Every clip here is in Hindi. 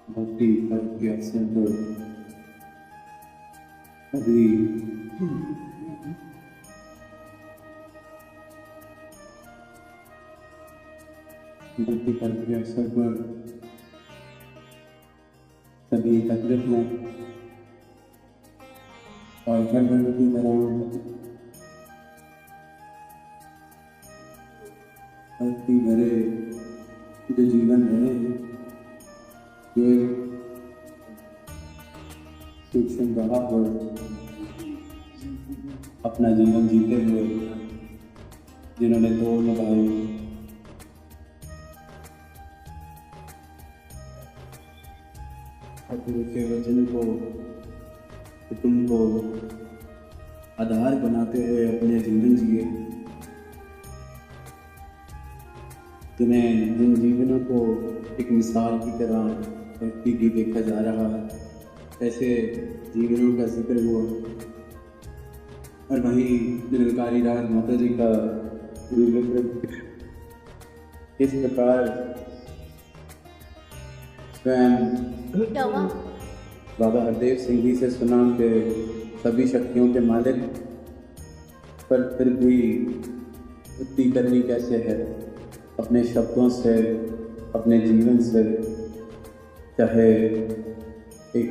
भक्ति के अवसर पर अभी भक्ति पर्व के अवसर पर सभी एकत्रित हैं और घर घर की तरह भक्ति भरे जो जीवन रहे हैं, जो सूक्ष्म रहा और अपना जीवन जीते हुए जिन्होंने दौड़ लगाई, ठाकुर के वचन को कुटुंब को आधार बनाते हुए अपने जीवन जिए, जिन्हें जिन जीवनों को एक मिसाल की तरह भक्ति की देखा जा रहा है, ऐसे जीवनों का जिक्र हुआ। और वहीं निरंकारी राज माता जी का इस प्रकार स्वयं बाबा हरदेव सिंह जी से सुना के सभी शक्तियों के मालिक, पर फिर भी भक्ति करनी कैसे है, अपने शब्दों से, अपने जीवन से, चाहे एक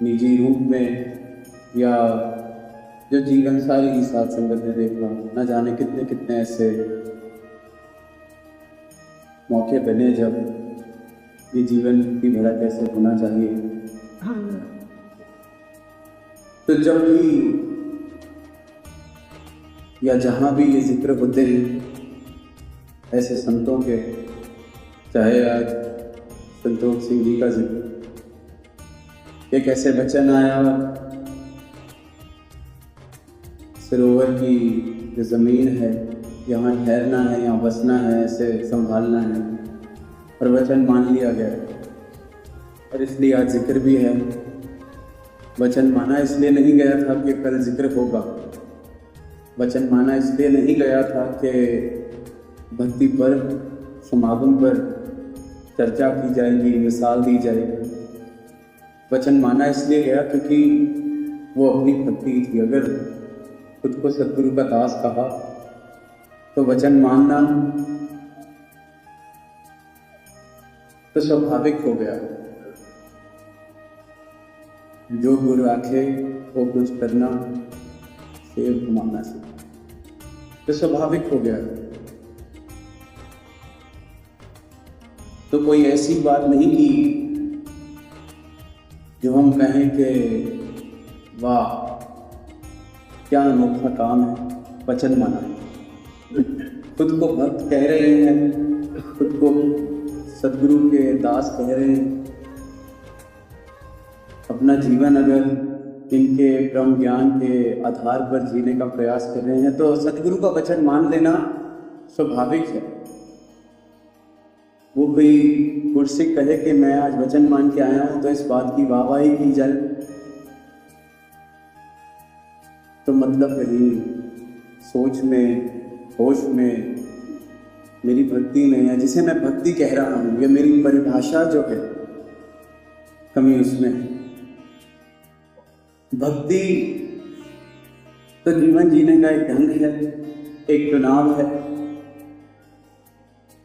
निजी रूप में या जो जीवन सारी ही साथ संगत ने देखा, न जाने कितने कितने ऐसे मौके बने जब ये जीवन की भरा कैसे होना चाहिए। तो जब भी या जहाँ भी ये जिक्र होते हैं ऐसे संतों के, चाहे आज संतोष सिंह जी का जिक्र, एक ऐसे वचन आया, सरोवर की जो ज़मीन है यहाँ ठहरना है, यहाँ बसना है, ऐसे संभालना है, और वचन मान लिया गया। और इसलिए आज जिक्र भी है। वचन माना इसलिए नहीं गया था कि कल जिक्र होगा, वचन माना इसलिए नहीं गया था कि भक्ति पर समागम पर चर्चा की जाएगी, मिसाल दी जाएगी। वचन माना इसलिए गया क्योंकि वो अपनी भक्ति थी। अगर खुद को सतगुरु का दास कहा तो वचन मानना तो स्वाभाविक हो गया। जो गुरु आखे वो कुछ करना, सेव मानना से तो स्वाभाविक हो गया। तो कोई ऐसी बात नहीं की जो हम कहें कि वाह क्या अनोखा काम है, वचन माना। खुद को भक्त कह रहे हैं, खुद को सदगुरु के दास कह रहे हैं, अपना जीवन अगर इनके ब्रह्म ज्ञान के आधार पर जीने का प्रयास कर रहे हैं तो सदगुरु का वचन मान लेना स्वाभाविक है। वो कोई कुर्सी कहे कि मैं आज वचन मान के आया हूं तो इस बात की वाहवाही की जाए तो मतलब मेरी सोच में, होश में, मेरी भक्ति में, या जिसे मैं भक्ति कह रहा हूं, ये मेरी परिभाषा जो है कमी उसमें है। भक्ति तो जीवन जीने का एक ढंग है, एक चुनाव है,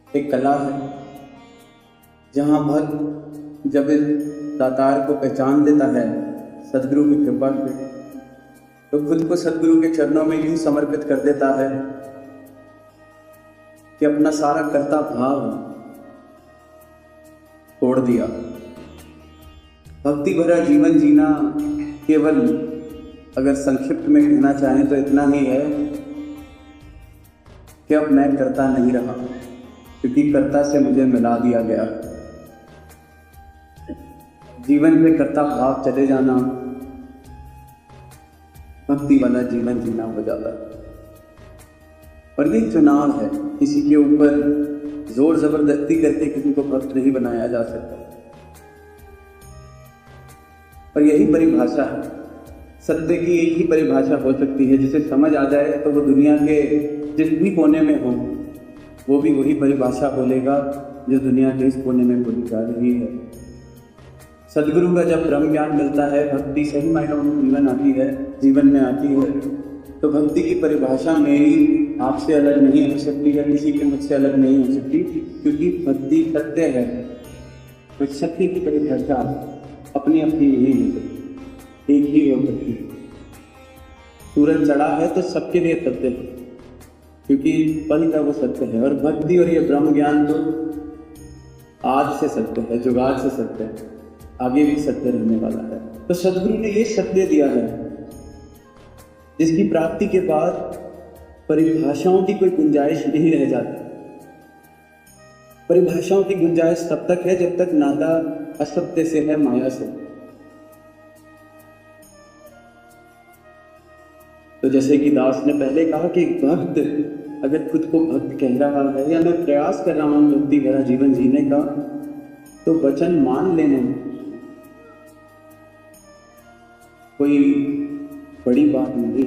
एक कला है, जहाँ भक्त जब इस दातार को पहचान लेता है सदगुरु की कृपा से, तो खुद को सदगुरु के चरणों में यूं समर्पित कर देता है कि अपना सारा कर्ता भाव छोड़ दिया। भक्ति भरा जीवन जीना केवल अगर संक्षिप्त में कहना चाहें तो इतना ही है कि अब मैं कर्ता नहीं रहा, क्योंकि कर्ता से मुझे मिला दिया गया। जीवन में कर्ता भाव चले जाना भक्ति वाला जीवन जीना हो जाता है। और ये चुनाव है, किसी के ऊपर जोर जबरदस्ती करके किसी को भक्त नहीं बनाया जा सकता। और यही परिभाषा है सत्य की एक ही परिभाषा हो सकती है, जिसे समझ आ जाए तो वो दुनिया के जिस भी कोने में हो वो भी वही परिभाषा बोलेगा जो दुनिया के इस कोने में बोली जा रही है। सदगुरु का जब ब्रह्म ज्ञान मिलता है, भक्ति सही मायनों में जीवन में आती है, तो भक्ति की परिभाषा मेरी आपसे अलग नहीं हो सकती या किसी के मुझसे अलग नहीं हो सकती, क्योंकि भक्ति सत्य है। तो सत्य की परिभाषा अपनी अपनी नहीं हो सकती, एक ही हो सकती है। सूरज चढ़ा है तो सबके लिए सत्य है, क्योंकि पल का वो सत्य है। और भक्ति और ये ब्रह्म ज्ञान तो आज से सत्य है, जुगाड़ से सत्य है, आगे भी सत्य रहने वाला है। तो सदगुरु ने ये सत्य दिया है जिसकी प्राप्ति के बाद परिभाषाओं की कोई गुंजाइश नहीं रह जाती। परिभाषाओं की गुंजाइश तब तक है जब तक नाता असत्य से है, माया से। तो जैसे कि दास ने पहले कहा कि भक्त अगर खुद को भक्त कह रहा है या मैं प्रयास कर रहा हूं भक्ति भरा जीवन जीने का, तो वचन मान लेना कोई बड़ी बात नहीं,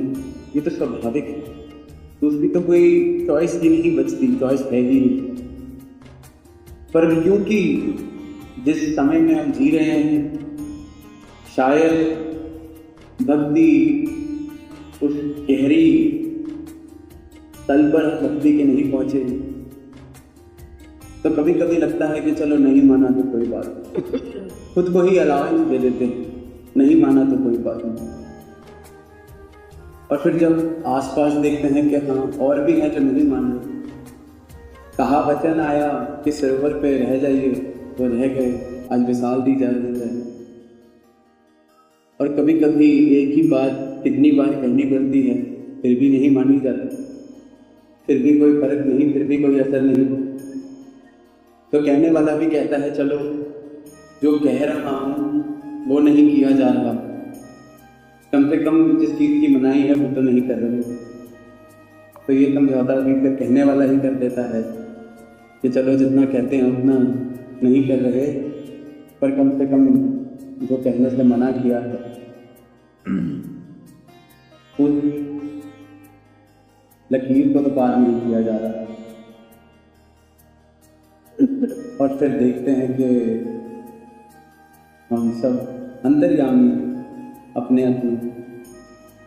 ये तो स्वाभाविक है। तो उसकी तो कोई चॉइस ही नहीं बचती, चॉइस है ही नहीं। पर क्योंकि जिस समय में हम जी रहे हैं, शायद भक्ति उस गहरी तल पर भक्ति के नहीं पहुंचे, तो कभी कभी लगता है कि चलो नहीं माना तो कोई बात नहीं, खुद को ही अलाउंस दे देते हैं, नहीं माना तो कोई बात नहीं। और फिर जब आसपास देखते हैं कि हाँ और भी हैं जो नहीं मान रहे, कहा वचन आया कि सरोवर पे रह जाइए, वो रह गए, आज विशाल दी जा रही है। और कभी कभी एक ही बात कितनी बार कहनी पड़ती है, फिर भी नहीं मानी जाती, फिर भी कोई फर्क नहीं, फिर भी कोई असर नहीं। तो कहने वाला भी कहता है चलो जो कह रहा हूँ वो नहीं किया जा रहा, कम से कम जिस चीज़ की मनाही है वो तो नहीं कर रहे। तो ये समझौता भी फिर कहने वाला ही कर देता है कि चलो जितना कहते हैं उतना नहीं कर रहे, पर कम से कम जो कहने से मना किया है उस लकीर को तो पार नहीं किया जा रहा। और फिर देखते हैं कि हम सब अंतर्यामी अपने अपने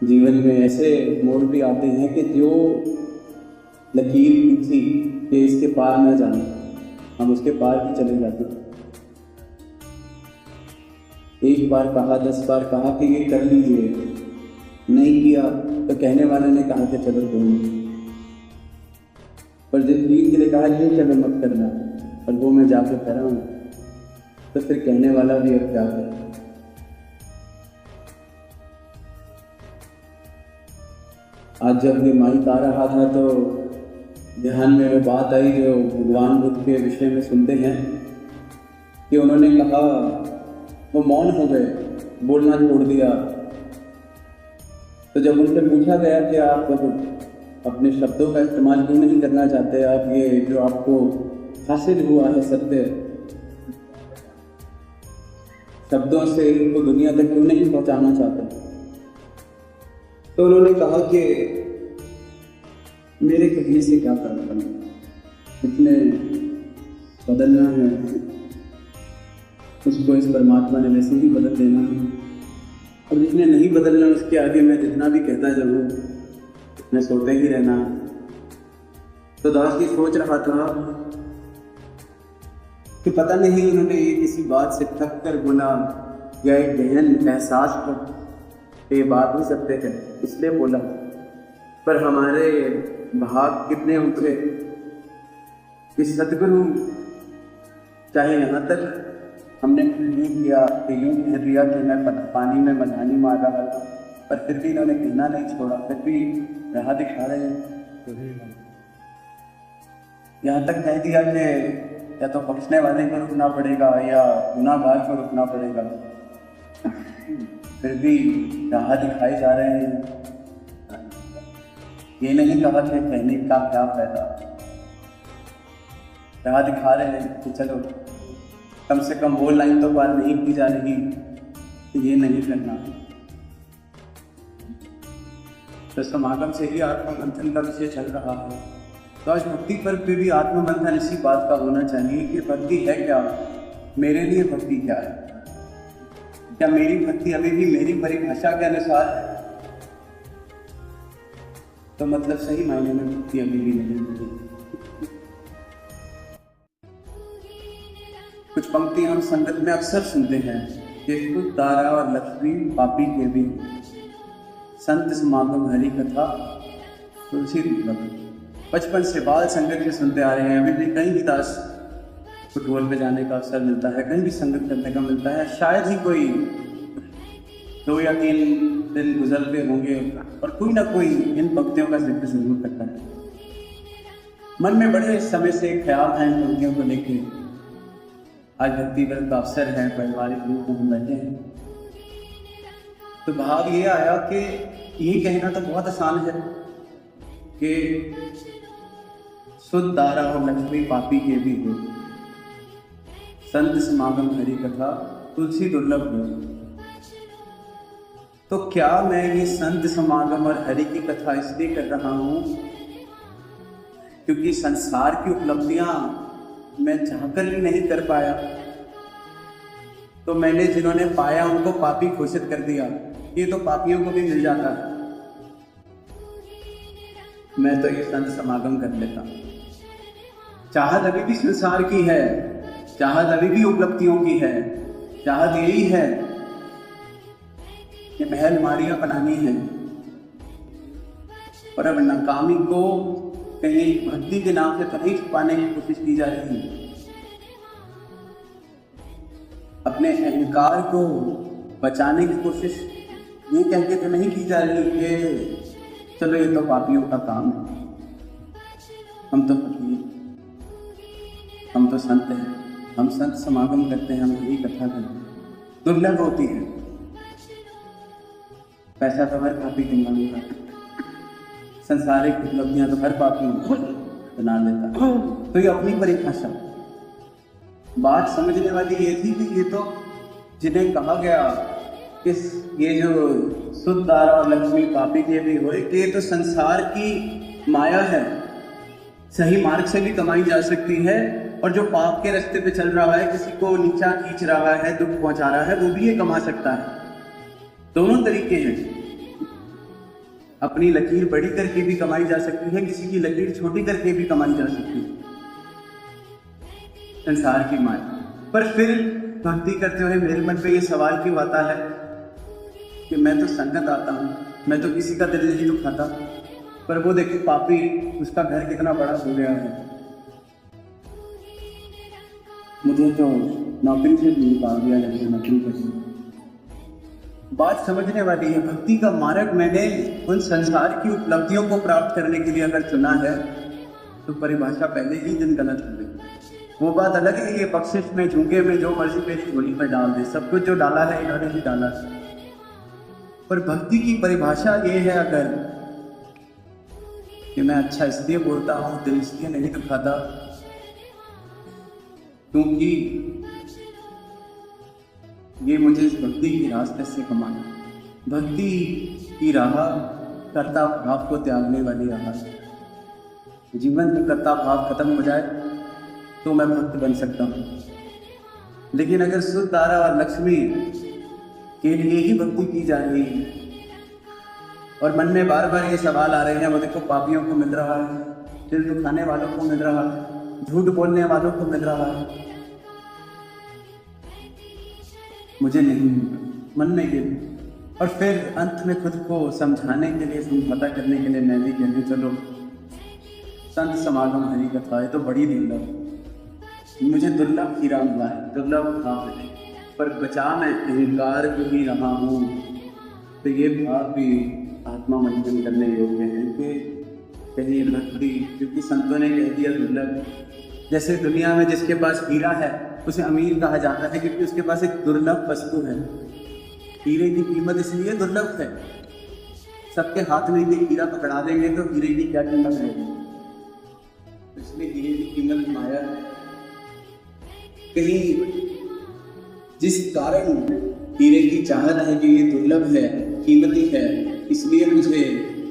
जीवन में ऐसे मोड़ भी आते हैं कि जो लकीर थी कि इसके पार न जाना, हम उसके पार भी चले जाते हैं। एक बार कहा, 10 बार कहा कि ये कर लीजिए, नहीं किया तो कहने वाले ने कहा कि चलो तुम, पर जिस चीज के लिए कहा ये चलो मत करना, और वो मैं जाके करा हूँ, तो फिर कहने वाला भी अब क्या करे। आज जब ये माइक आ रहा था तो ध्यान में वो बात आई जो भगवान बुद्ध के विषय में सुनते हैं कि उन्होंने कहा, वो मौन हो गए, बोलना छोड़ दिया। तो जब उनसे पूछा गया कि आप अपने शब्दों का इस्तेमाल क्यों नहीं करना चाहते, आप ये जो आपको हासिल हुआ है सत्य, शब्दों से इनको दुनिया तक क्यों नहीं पहुंचाना चाहते, तो उन्होंने कहा कि मेरे कहने से क्या फर्क पड़ना, जिसने बदलना है उसको इस परमात्मा ने वैसे ही बदल देना है, और जिसने नहीं बदलना उसके आगे मैं जितना भी कहता जाऊँ मैं सोते ही रहना। तो दास जी सोच रहा था कि पता नहीं उन्होंने ये किसी बात से थक कर बोला या एक गहन एहसास पर ये बात हो सकते हैं इसलिए बोला, पर हमारे भाग कितने उतरे कि सदगुरु चाहे यहाँ तक हमने यूँ किया कि यूँ कह दिया कि मैं पानी में मधानी मार रहा था, पर फिर भी इन्होंने कहना नहीं छोड़ा, फिर भी राह दिखा रहे हैं। यहाँ तक कह दिया कि या तो बख्शने वाले को रुकना पड़ेगा या गुनाहगार को रुकना पड़ेगा, फिर भी राह दिखाए जा रहे हैं। ये नहीं कहा कि कहने का क्या फायदा, राह दिखा रहे हैं कि चलो कम से कम वो लाइन तो पार नहीं की जा रही, तो ये नहीं करना। तो समागम से ही आत्ममंथन का विषय चल रहा है। तो आज भक्ति पर्व पे भी आत्ममंथन इसी बात का होना चाहिए कि भक्ति है क्या, मेरे लिए भक्ति क्या है, क्या मेरी भक्ति अभी भी मेरी परिभाषा के अनुसार है? तो मतलब सही मायने में भक्ति अभी भी नहीं है। कुछ पंक्ति हम संगत में अक्सर सुनते हैं कि खुद तारा और लक्ष्मी पापी के भी, संत समागम हरि कथा तुलसी दुर्लभ। बचपन से बाल संगत में सुनते आ रहे हैं। अभी भी कहीं भी दास फुटबॉल पे जाने का अवसर मिलता है, कहीं भी संगत करने का मिलता है, शायद ही कोई 2 या 3 दिन गुजरते होंगे और कोई ना कोई इन पंक्तियों का जिक्र जरूर करता है। मन में बड़े समय से ख्याल है इन पंक्तियों को लेके। आज भक्ति पर्व का अवसर है, पारिवारिक रूप में बैठे हैं, तो भाव ये आया कि ये कहना तो बहुत आसान है कि शुद्ध दारा और लक्ष्मी पापी के भी हो, संत समागम हरि कथा तुलसी दुर्लभ हो। तो क्या मैं ये संत समागम और हरि की कथा इसलिए कर रहा हूं क्योंकि संसार की उपलब्धियां मैं चाहकर भी नहीं कर पाया, तो मैंने जिन्होंने पाया उनको पापी घोषित कर दिया, ये तो पापियों को भी मिल जाता है, मैं तो ये संत समागम कर लेता। चाहत अभी भी संसार की है, चाहत अभी भी उपलब्धियों की है, चाहत यही है कि महल मारियां बनानी है, और अब नाकामी को कहीं भक्ति के नाम से कहीं छुपाने की कोशिश की जा रही है। अपने अहंकार को बचाने की कोशिश ये कह के तो नहीं की जा रही कि चलो ये तो पापियों का काम है, हम तो फकीर, हम तो संत हैं, हम संत समागम करते हैं, हम यही कथा करते हैं। दुर्लभ होती है, पैसा तो हर पापी कमाने का, संसारिक उपलब्धियां तो हर पापी बना लेता है। तो ये अपनी परिभाषा, बात समझने वाली ये थी कि ये तो जिन्हें कहा गया कि ये जो शुद्ध दारा और लक्ष्मी पापी के भी होए, कि ये तो संसार की माया है, सही मार्ग से भी कमाई जा सकती है, और जो पाप के रास्ते पे चल रहा है, किसी को नीचा खींच रहा है, दुख पहुंचा रहा है, वो भी ये कमा सकता है। दोनों तरीके हैं। अपनी लकीर बड़ी करके भी कमाई जा सकती है, किसी की लकीर छोटी करके भी कमाई जा सकती है, संसार की माया। पर फिर भक्ति करते हुए मेरे मन पे ये सवाल क्यों आता है कि मैं तो संगत आता हूँ, मैं तो किसी का दिल नहीं दुखाता, पर वो देखो पापी, उसका घर कितना बड़ा हो गया है, मुझे तो नौकरी से भी निकाल दिया जाए, नौकरी करनी। बात समझने वाली है। भक्ति का मार्ग मैंने उन संसार की उपलब्धियों को प्राप्त करने के लिए अगर चुना है, तो परिभाषा पहले ही दिन गलत हो गई। वो बात अलग है, ये बख्शिश में झुंगे में जो मर्जी मेरी झोली पर डाल दे, सब कुछ जो डाला है इन्होंने ही डाला है। पर भक्ति की परिभाषा ये है अगर कि मैं अच्छा इसलिए बोलता हूँ, दिल इसलिए नहीं दुखाता क्योंकि ये मुझे इस भक्ति के रास्ते से कमाना। भक्ति की राह कर्ता भाव को त्यागने वाली राह है। जीवन में कर्ता भाव खत्म हो जाए तो मैं भक्त बन सकता हूँ, लेकिन अगर शुद्ध तारा और लक्ष्मी के लिए ही भक्ति की जा रही है और मन में बार बार ये सवाल आ रहे हैं, वो देखो पापियों को मिल रहा है, दिल दुखाने वालों को मिल रहा है, झूठ बोलने वालों को मिल रहा है, मुझे नहीं, मन में ये। और फिर अंत में खुद को समझाने के लिए, समझौता करने के लिए मैं भी कहूँ चलो संत समागम हरि कथा है तो बड़ी दुर्लभ, मुझे दुर्लभ हीरा मिला है, दुर्लभ भाव है, पर बचा मैं अहंकार को ही रहा हूँ। तो ये भाव भी आत्मा मंथन करने योग्य है कि कहीं भक्ति, क्योंकि संतों ने कह दिया दुर्लभ। जैसे दुनिया में जिसके पास हीरा है उसे अमीर कहा जाता है क्योंकि उसके पास एक दुर्लभ वस्तु है। हीरे की कीमत इसलिए दुर्लभ है, सबके हाथ में ये हीरा पकड़ा देंगे तो हीरे की क्या कीमत रहेगी, इसलिए हीरे की कीमत माया है। कहीं जिस कारण हीरे की चाहत है कि ये दुर्लभ है, कीमती है, इसलिए मुझे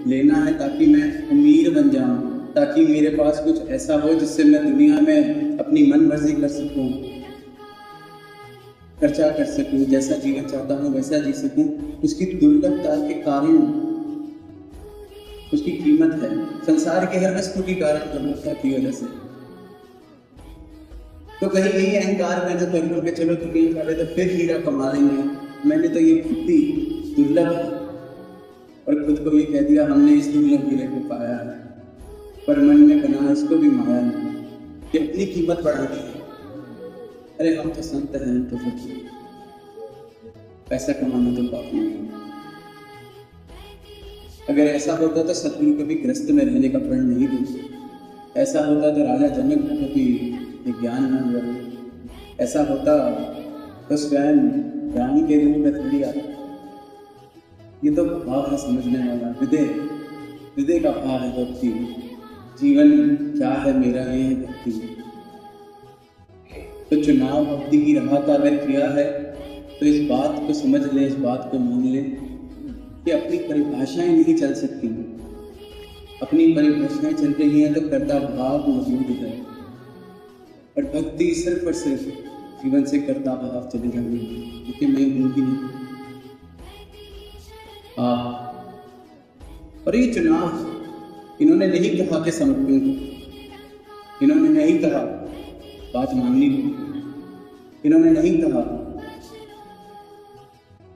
लेना है ताकि मैं अमीर बन जाऊं, ताकि मेरे पास कुछ ऐसा हो जिससे मैं दुनिया में अपनी मन मर्जी कर सकूं, खर्चा कर सकूं, जैसा जीवन चाहता हूं वैसा जी सकूं। उसकी दुर्लभता के कारण उसकी कीमत है संसार के हर वस्तु की कारण दुर्लभता की वजह से। तो कहीं यही अहंकार मैंने कर करके चलो दुनिया का तो फिर हीरा कमा लेंगे, मैंने तो ये खुद ही दुर्लभ और खुद को ये कह दिया हमने इस दुर्लभ हीरे को पाया है, पर मन में बना इसको भी माया नहीं कि अपनी कीमत बढ़ा दी। अरे हम तो संत हैं तो फकीर, पैसा कमाना तो पाप नहीं। अगर ऐसा होता तो सतगुरु कभी ग्रस्त में रहने का प्रण नहीं देते, ऐसा होता तो राजा जनक को कभी ज्ञान न हुआ, ऐसा होता तो स्वयं राम के रूप में थोड़ी आता। ये तो भाव है समझने वाला, हृदय का भाव है भक्ति। जीवन क्या है मेरा ये है भक्ति। तो चुनाव भक्ति की राह का अगर किया है तो इस बात को समझ ले, इस बात को मान ले कि अपनी परिभाषाएं नहीं चल सकती। अपनी परिभाषाएं चल रही हैं तो कर्ता भाव मौजूद है, और भक्ति सिर्फ और सिर्फ जीवन से कर्ता भाव चले जाएंगे, क्योंकि मैं हूं ही नहीं। और ये चुनाव इन्होंने नहीं कहा कि समर्पण को, इन्होंने नहीं कहा बात माननी को, इन्होंने नहीं कहा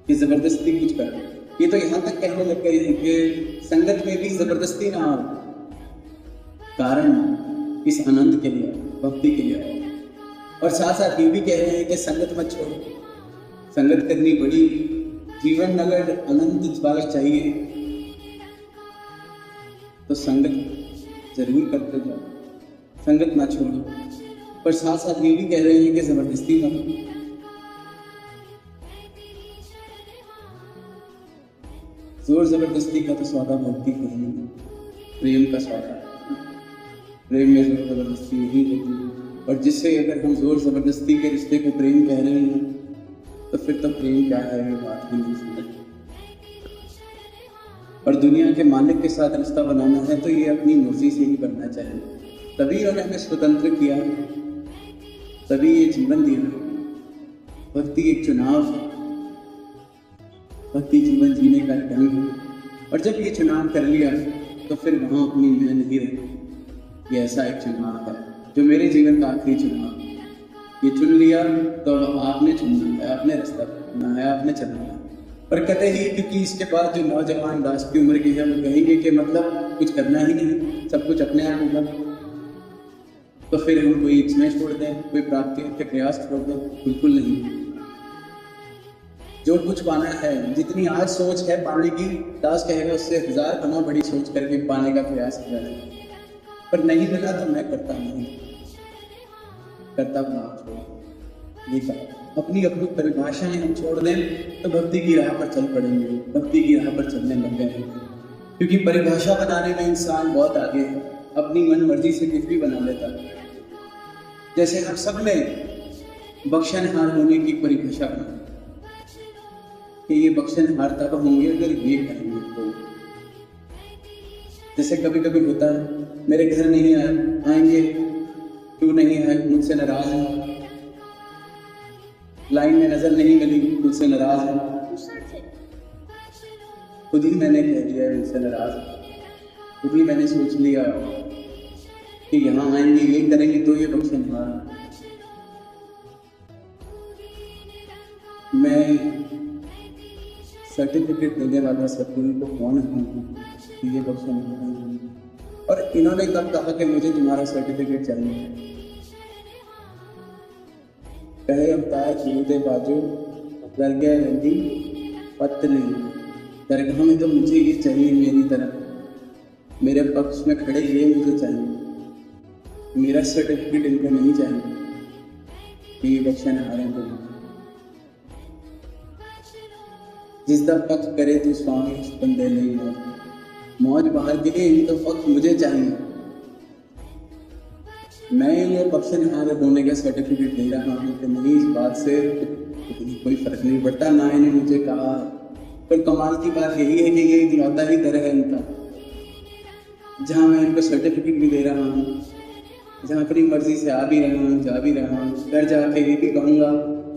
कि जबरदस्ती कुछ कर। ये तो यहां तक कहने लग गए हैं कि संगत में भी जबरदस्ती ना हो, कारण इस आनंद के लिए, भक्ति के लिए। और साथ साथ ये भी कह रहे हैं कि संगत मत छोड़ो, संगत करनी बड़ी। जीवन अगर अनंत ज्वाला चाहिए तो संगत जरूर करते जाओ, संगत ना छोड़ो। पर साथ साथ ये भी कह रहे हैं कि जबरदस्ती ना करो। जोर जबरदस्ती का तो स्वादा भक्ति है नहीं, प्रेम का स्वादा। प्रेम में जोर जबरदस्ती नहीं होती, और जिससे अगर हम जोर जबरदस्ती के रिश्ते को प्रेम कह रहे हैं तो फिर तो प्रेम क्या है ये बात ही नहीं समझ। और दुनिया के मालिक के साथ रिश्ता बनाना है तो ये अपनी मर्जी से ही करना चाहिए, तभी उन्होंने हमें स्वतंत्र किया, तभी ये जीवन दिया। भक्ति एक चुनाव है, भक्ति जीवन जीने का ढंग है। और जब ये चुनाव कर लिया तो फिर वहां अपनी मैं नहीं रही। ये ऐसा एक चुनाव है जो मेरे जीवन का आखिरी चुनाव। ये चुन लिया तो आपने चुनना है, आपने रास्ता चुनना है, आपने चलना है। पर कहते ही क्योंकि इसके बाद जो नौजवान लास्ट की उम्र के हैं वो कहेंगे कि मतलब कुछ करना ही नहीं, सब कुछ अपने आप होगा, तो फिर हम कोई इच्छाएं छोड़ दें, कोई प्राप्ति के प्रयास छोड़ दें? बिल्कुल नहीं। जो कुछ पाना है, जितनी आज सोच है पाने की, दास कहेगा उससे 1000 गुना बड़ी सोच करके पाने का प्रयास किया जाए। पर नहीं मिला तो मैं करता नहीं, करता भाव छोड़। ये कहा अपनी अपनी परिभाषाएं हम छोड़ दें तो भक्ति की राह पर चल पड़ेंगे, भक्ति की राह पर चलने लग गए। क्योंकि परिभाषा बनाने में इंसान बहुत आगे है, अपनी मन मर्जी से कुछ भी बना लेता है। जैसे हम सब ने बख्शनहार होने की परिभाषा बनाई कि ये बख्शनहार तब होंगे अगर ये करेंगे तो। जैसे कभी कभी होता है, मेरे घर नहीं आएंगे, क्यों नहीं आए, मुझसे नाराज है, लाइन में नजर नहीं मिली, मुझसे नाराज है, खुद ही मैंने कह दिया मुझसे नाराज है, खुद ही मैंने सोच लिया कि यहाँ आएंगे ये करेंगे तो ये बख्शनहार। मैं सर्टिफिकेट देने वाला सतगुरु को कौन हूँ ये बख्शनहार। और इन्होंने कब कहा कि मुझे तुम्हारा सर्टिफिकेट चाहिए? कहे अवतार खिलते बाजू दरगाह रंगी पत्नी, दरगाह में तो मुझे ये चाहिए, मेरी तरफ मेरे पक्ष में खड़े ये मुझे चाहिए, मेरा सर्टिफिकेट इनको नहीं चाहिए कि ये बख्शनहार है। तो जिसका पक्ष करे तो स्वामी उस बंदे नहीं हो, मौज बाहर के लिए इनका पक्ष मुझे चाहिए। मैं ये बख्शनहार होने का सर्टिफिकेट दे रहा हूँ कि नहीं, इस बात से कोई फर्क नहीं पड़ता, ना इन्हें मुझे कहा। पर कमाल की बात यही है कि ये इकलौता ही दर है इनका जहाँ मैं इनको सर्टिफिकेट भी दे रहा हूँ, जहाँ अपनी मर्जी से आ भी रहा हूँ, जा भी रहा हूँ, घर जाके ये भी कहूँगा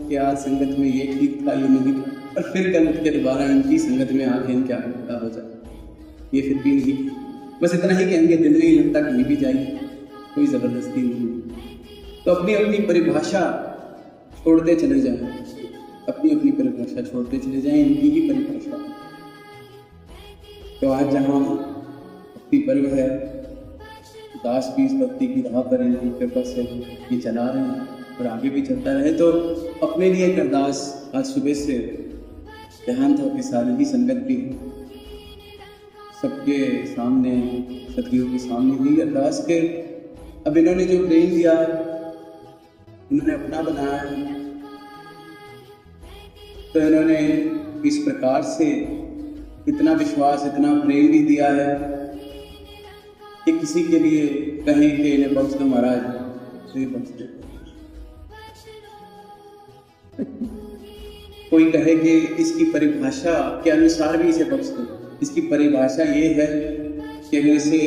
कि आज संगत में ये ठीक था, ये नहीं था, और फिर कल उठ के दोबारा इनकी संगत में आके इनके आगे खड़ा हो जाए, ये फिर भी नहीं। बस इतना ही कहेंगे, दिल नहीं लगता कहीं भी जाइए, कोई ज़बरदस्ती नहीं। तो अपनी अपनी परिभाषा छोड़ते चले जाएं, अपनी अपनी परिभाषा छोड़ते चले जाएं, इनकी ही परिभाषा। तो आज जहाँ भक्ति पर्व है, दास भी इस भक्ति की राह पर इनकी कृपा से ये चला रहे हैं और आगे भी चलता रहे। तो अपने लिए एक अरदास आज सुबह से ध्यान था कि सारी ही संगत भी सबके सामने, सदगुरु के सामने ही अरदास के अब इन्होंने जो प्रेम दिया है, इन्होंने अपना बनाया है, तो इन्होंने इस प्रकार से इतना विश्वास, इतना प्रेम भी दिया है कि किसी के लिए कहें कि इन्हें बख्श दो महाराज, तो ये बख्श दो। कोई कहे कि इसकी परिभाषा के अनुसार भी इसे बख्श दो, इसकी परिभाषा ये है कि अगर इसे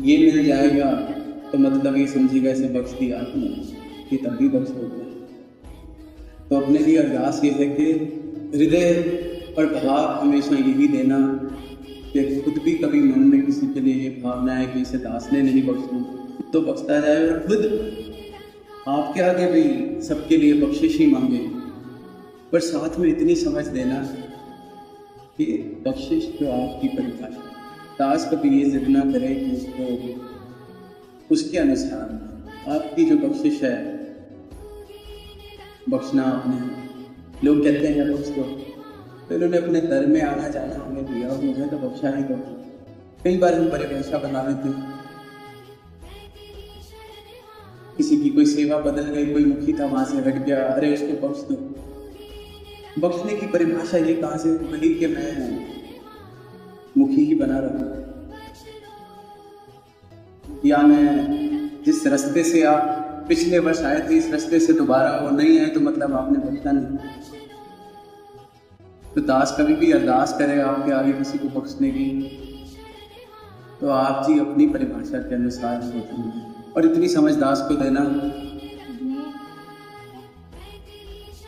ये मिल जाएगा तो मतलब ये समझेगा इसे बख्श दिया आपने, कि तब भी बख्श होगा। तो अपने लिए अरदास ये है कि हृदय और भाव हमेशा यही देना कि खुद भी कभी मन में किसी के लिए ये भावना है कि इसे दास ने नहीं बख्शूं, तो बख्शता जाए, और खुद आपके आगे भी सबके लिए बख्शिश ही मांगे, पर साथ में इतनी समझ देना कि बख्शिश तो आपकी परिभाषा, दास कभी ये जिद ना करे कि उसको उसके अनुसार आपकी जो बख्शिश है, बख्शना आपने, लोग कहते हैं बख्श दो, तो इन्होंने अपने दर में आना जाना हमें दिया और मुझे तो बख्शा ही दो। कई बार हम परिभाषा बना लेते हैं, किसी की कोई सेवा बदल गई, कोई मुखी था वहां से हट गया, अरे उसको बख्श दो। बख्शने की परिभाषा ये कहाँ से बनी कि मैं मुखी ही बना रहा हूं, या मैं जिस रास्ते से आप पिछले वर्ष आए थे इस रास्ते से दोबारा वो नहीं आए तो मतलब आपने बख्शा नहीं। तो दास कभी भी अरदास करे आपके आगे किसी को बख्शने की, तो आप जी अपनी परिभाषा के अनुसार सोचेंगे, और इतनी समझ दास को देना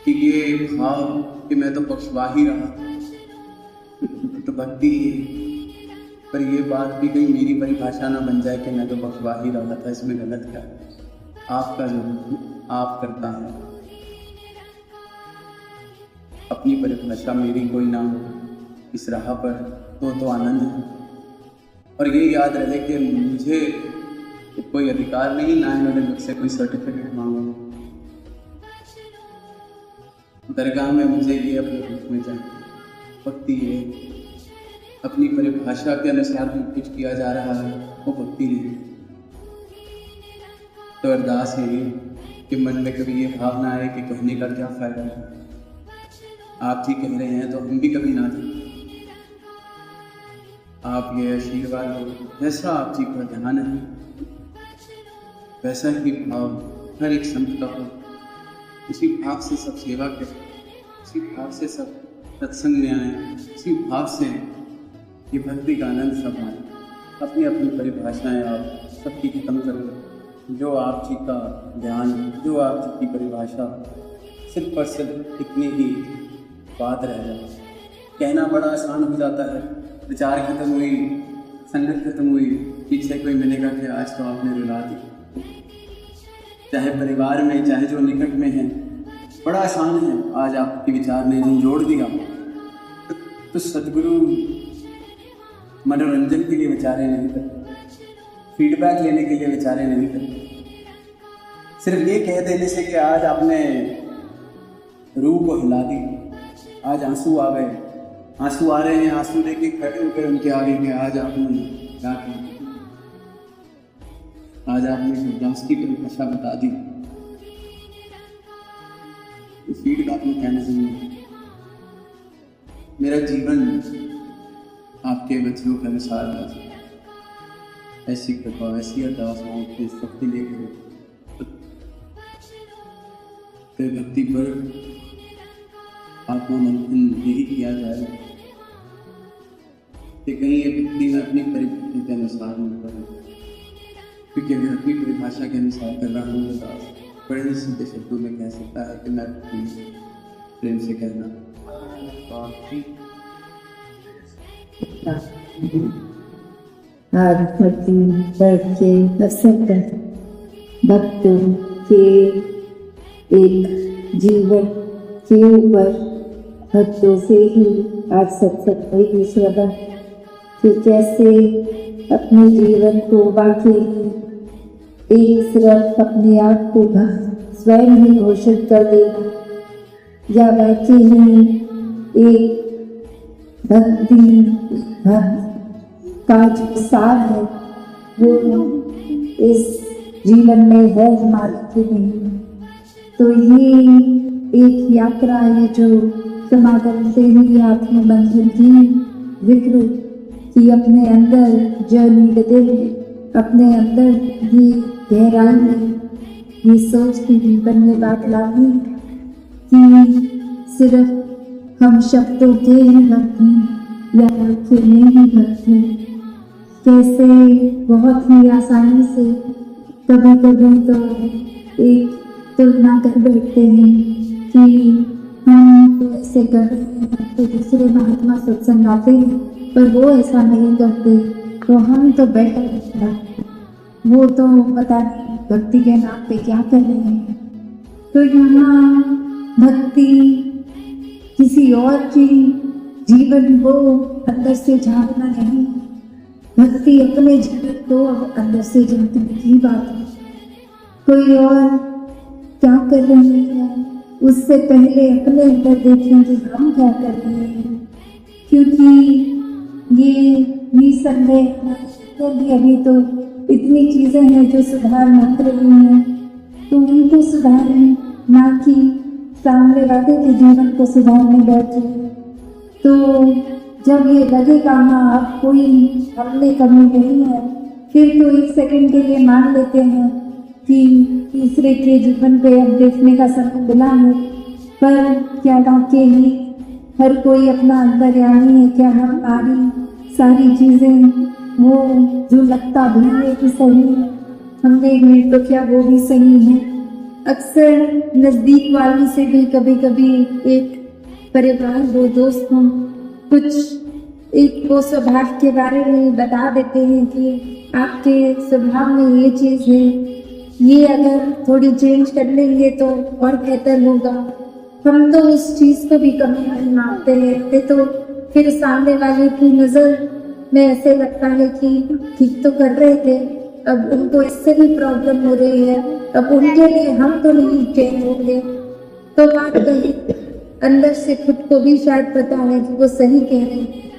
कि ये भाव कि मैं तो बख्शवा ही रहा, तो भक्ति है, पर ये बात भी कहीं मेरी परिभाषा ना बन जाए कि मैं तो बख्शवा ही रहा था, इसमें गलत क्या है? आपका जो आप करता है, अपनी परिभाषा मेरी कोई ना हो इस राह पर, तो आनंद है। और ये याद रहे कि मुझे कोई अधिकार नहीं, ना इन्होंने मुझसे कोई सर्टिफिकेट मांगा, दरगाह में मुझे ये अपने रूप में जाए, भक्ति है, अपनी परिभाषा के अनुसार जो कुछ किया जा रहा है वो भक्ति नहीं। तो अरदास है ये कि मन में कभी ये भावना आए कि कहने का क्या फायदा है, आप ही कह रहे हैं तो हम भी कभी ना दें। आप ये आशीर्वाद हो, जैसा आप जी का ध्यान है वैसा ही भाव हर एक संत का हो, उसी भाव से सब सेवा करें, उसी भाव से सब सत्संग में आए, उसी भाव से ये भक्ति का आनंद सब आए। अपनी अपनी परिभाषाएं आप सबकी खत्म करो, जो आप जी का ज्ञान, जो आप जी की परिभाषा, सिर्फ और सिर्फ इतनी ही बात रह जाए। कहना बड़ा आसान हो जाता है, विचार खत्म हुई, संगत खत्म हुई, पीछे कोई मिलेगा कि आज तो आपने रुला दी, चाहे परिवार में चाहे जो निकट में है, बड़ा आसान है, आज आपके विचार ने जोड़ दिया। तो सदगुरु मनोरंजन के लिए विचारे नहीं करते, फीडबैक लेने के लिए विचारे नहीं करते, सिर्फ ये कह देने से कि आज आपने रूह को हिला दी, आज आंसू आ गए, आंसू आ रहे हैं, आंसू लेके खड़े होकर उनके आगे के आज आपने क्या किया, आज आपने दास की परिभाषा बता दी। फीडबैक में कहने से मेरा जीवन आपके वचनों के अनुसार है, ऐसी कृपा, ऐसी अरदास आपके सबके लिए करें। तो भक्ति पर आत्मा मंथन यही किया जाए कि कहीं ये भक्ति में अपनी परिस्थिति के अनुसार मैं करूँ, क्योंकि अगर अपनी परिभाषा के अनुसार कर रहा हूँ तो बड़े ही सीधे शब्दों में कह सकता है कि मैं प्रेम से कहना आज धरती पर के अवसर पर भक्तों के एक जीवन के ऊपर भक्तों से ही आज सत्संग होगी श्रवण कि कैसे अपने जीवन को वाकई एक सिर्फ अपने आप को स्वयं ही घोषित कर देना या वाकई ही एक भक्ति का जो सार है वो इस जीवन में है हमारे के लिए। तो ये एक यात्रा है जो समागम से ही आत्मबंधन की जिक्र कि अपने अंदर जर्नी बदल अपने अंदर ये गहराई में ये सोच के जीवन में बात लानी कि सिर्फ हम शब्दों के ही भक्त हैं या वाक्य में ही भक्त हैं। कैसे बहुत ही आसानी से कभी कभी तो एक तुलना कर बैठते हैं कि हम तो ऐसे कर रहे हैं तो दूसरे महात्मा सत्संग आते हैं पर वो ऐसा नहीं करते तो हम तो बेटर हैं, वो तो पता नहीं भक्ति के नाम पे क्या कर रहे हैं। तो यहाँ भक्ति किसी और की जीवन को अंदर से झांकना नहीं, भक्ति अपने जीवन को अंदर से झांकने की बात है। कोई और क्या कर रहे हैं उससे पहले अपने अंदर देखें कि हम क्या कर रहे हैं, क्योंकि ये निसंदेह भी अभी तो इतनी चीजें हैं जो सुधार मांग रही हैं तो उनको सुधारें, ना कि सामने वाले के जीवन को सुधारने बैठे। तो जब ये लगेगा हाँ अब कोई हमने कमी नहीं है फिर तो एक सेकंड के लिए मान लेते हैं कि तीसरे के जीवन पे अब देखने का समय मिला है, पर क्या वाकई ही हर कोई अपना अंतर्यामी है? क्या हमारी सारी चीजें वो जो लगता भी है कि सही है हमने में तो क्या वो भी सही है? अक्सर नज़दीक वालों से भी कभी कभी एक परिवार वो दोस्त हों कुछ एक वो स्वभाव के बारे में बता देते हैं कि आपके स्वभाव में ये चीज़ है, ये अगर थोड़ी चेंज कर लेंगे तो और बेहतर होगा। हम तो उस चीज़ को भी कमी नहीं मानते हैं तो फिर सामने वाले की नज़र में ऐसे लगता है कि ठीक तो कर रहे थे, अब उनको इससे भी प्रॉब्लम हो रही है, अब उनके लिए हम तो नहीं चेंज होंगे। तो बात कही अंदर से खुद को भी शायद पता है कि वो सही कह रहे हैं,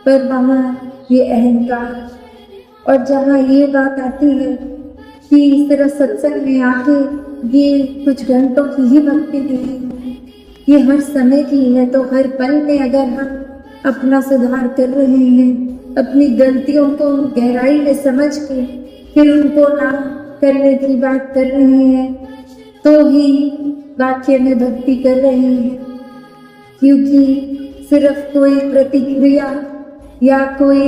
पर वहाँ ये अहंकार और जहाँ ये बात आती है कि सिर्फ सत्संग में आके ये कुछ घंटों की ही भक्ति नहीं, ये हर समय की है। तो हर पल में अगर हम अपना सुधार कर रहे हैं, अपनी गलतियों को गहराई में समझ के फिर उनको ना करने की बात कर रहे हैं तो ही वाक्य में भक्ति कर रहे हैं। क्योंकि सिर्फ कोई प्रतिक्रिया या कोई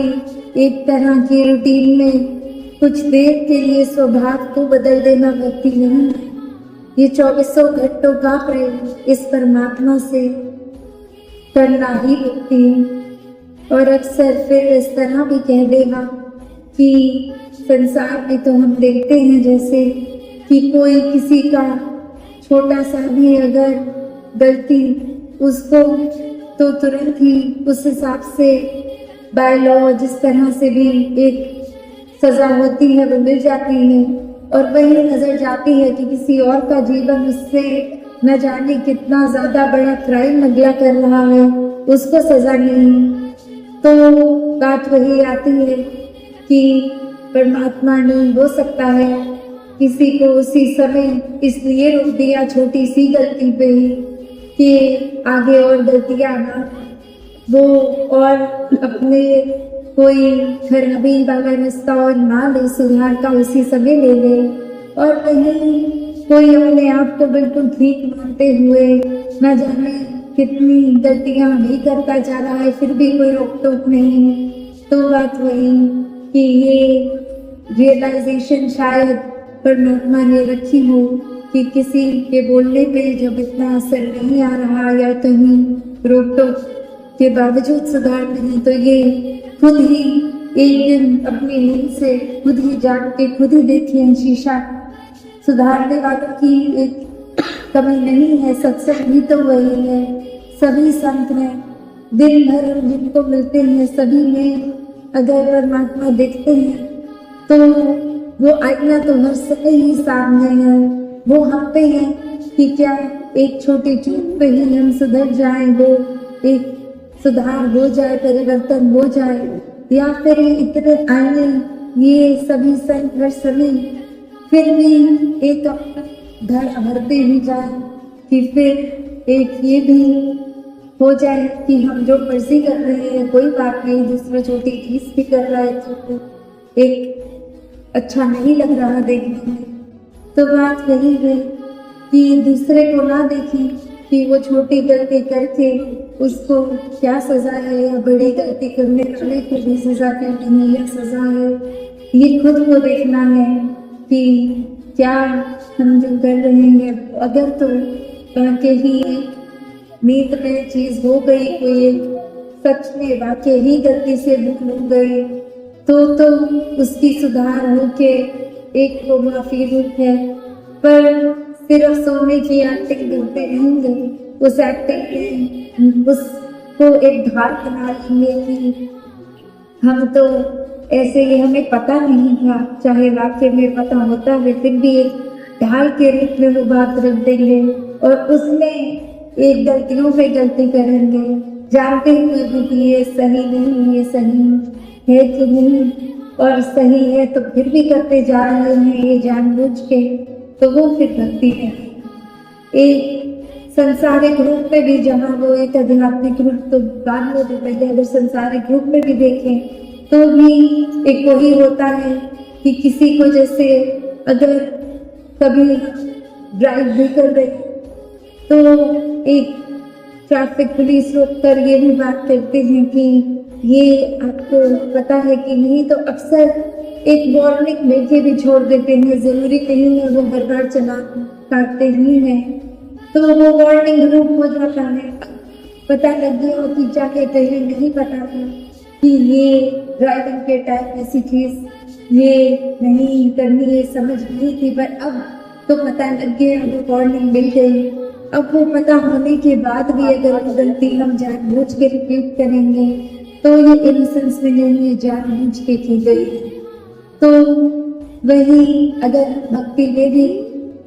एक तरह की रूटीन में कुछ देर के लिए स्वभाव को बदल देना भक्ति नहीं है। ये 24 घंटों का प्रेम इस परमात्मा से करना ही भक्ति है। और अक्सर फिर इस तरह भी कह देना कि संसार में तो हम देखते हैं जैसे कि कोई किसी का छोटा सा भी अगर गलती उसको तो तुरंत ही उस हिसाब से बाय लॉ जिस तरह से भी एक सजा होती है वो मिल जाती है, और वही नजर जाती है कि किसी और का जीवन उससे न जाने कितना ज्यादा बड़ा क्राइम अगला कर रहा है, उसको सजा नहीं। तो बात वही आती है कि परमात्मा ने हो सकता है किसी को उसी समय इसलिए रोक दिया छोटी सी गलती पे ही कि आगे और गलतियां ना वो और अपने कोई खराबी वाला रास्ता और ना ले सुधार का उसी समय ले ले, और वहीं कोई अपने आप को बिल्कुल ठीक मानते हुए न जाने कितनी गलतियां भी करता जा रहा है फिर भी कोई रोक टोक नहीं है। तो बात वही कि ये रियलाइजेशन शायद परमात्मा ने रखी हो कि किसी के बोलने पे जब इतना असर नहीं आ रहा या कहीं रोक टोक के बावजूद सुधार नहीं, तो ये खुद ही एक दिन अपनी नींद से खुद ही जाग के खुद ही देखें शीशा। सुधारने वालों की एक कमी नहीं है, सत्संग भी तो वही है। सभी संत हैं, दिन भर जिनको मिलते हैं सभी में अगर परमात्मा देखते हैं तो वो आईना तो हर समय ही सामने है। वो हम पे है कि क्या एक छोटी चूक पे ही हम सुधर जाएं, वो एक सुधार हो जाए, परिवर्तन हो जाए, या फिर इतने आईने ये सभी संत हर समय फिर भी एक घर भरते ही जाए कि फिर एक ये भी हो जाए कि हम जो मर्जी कर रहे हैं कोई बात नहीं, दूसरा छोटी चीज भी कर रहा है तो एक अच्छा नहीं लग रहा देखने में। तो बात यही है कि दूसरे को ना देखें कि वो छोटी गलती करके उसको क्या सजा है, या बड़ी गलती करने वाले को भी सजा करनी है या सजा है। ये खुद को देखना है कि क्या हम जो कर रहे हैं, अगर तो वाकई ही नींद में चीज हो गई, कोई एक सच में वाकई ही गलती से भूल हो गई तो उसकी सुधार होके एक वो माफी रूप है। पर सिर्फ सोने की एक्टिंग करते रहेंगे, उस एक्टिंग में उसको एक धार बना लेंगे कि हम तो ऐसे ही, हमें पता नहीं था, चाहे वाकई में पता होता है फिर भी एक ढाल के रूप में वो बात रख देंगे और उसमें एक गलतियों पे गलती करेंगे, जानते हुए भी कि ये सही नहीं, ये सही है कि नहीं, और सही है तो फिर भी करते जा रहे हैं ये जानबूझ के, तो वो फिर भक्ति है। एक संसारिक रूप में भी, जहाँ वो एक आध्यात्मिक रूप तो बाद में भी, पहले अगर संसारिक रूप में भी देखें तो भी एक वही होता है कि किसी को जैसे अगर कभी ड्राइव भी कर रहे तो एक ट्रैफिक पुलिस रोक कर ये भी बात करते हैं कि ये आपको पता है कि नहीं, तो अक्सर एक वार्निंग लेके भी छोड़ देते हैं, जरूरी नहीं है वो हर बार चला काटते ही हैं, तो वो वार्निंग रूप हो जाता है। पता लग गया कि जाके कहीं नहीं पता था कि ये ड्राइविंग के टाइम ऐसी चीज ये नहीं करनी है, समझ नहीं थी, पर अब तो पता लग गया, वो वार्निंग मिल गई। अब वो पता होने के बाद भी अगर वो गलती हम जानबूझ के रिपीट करेंगे तो ये इनोसेंस में नहीं है, जानबूझ के की गई। तो वही अगर भक्ति में भी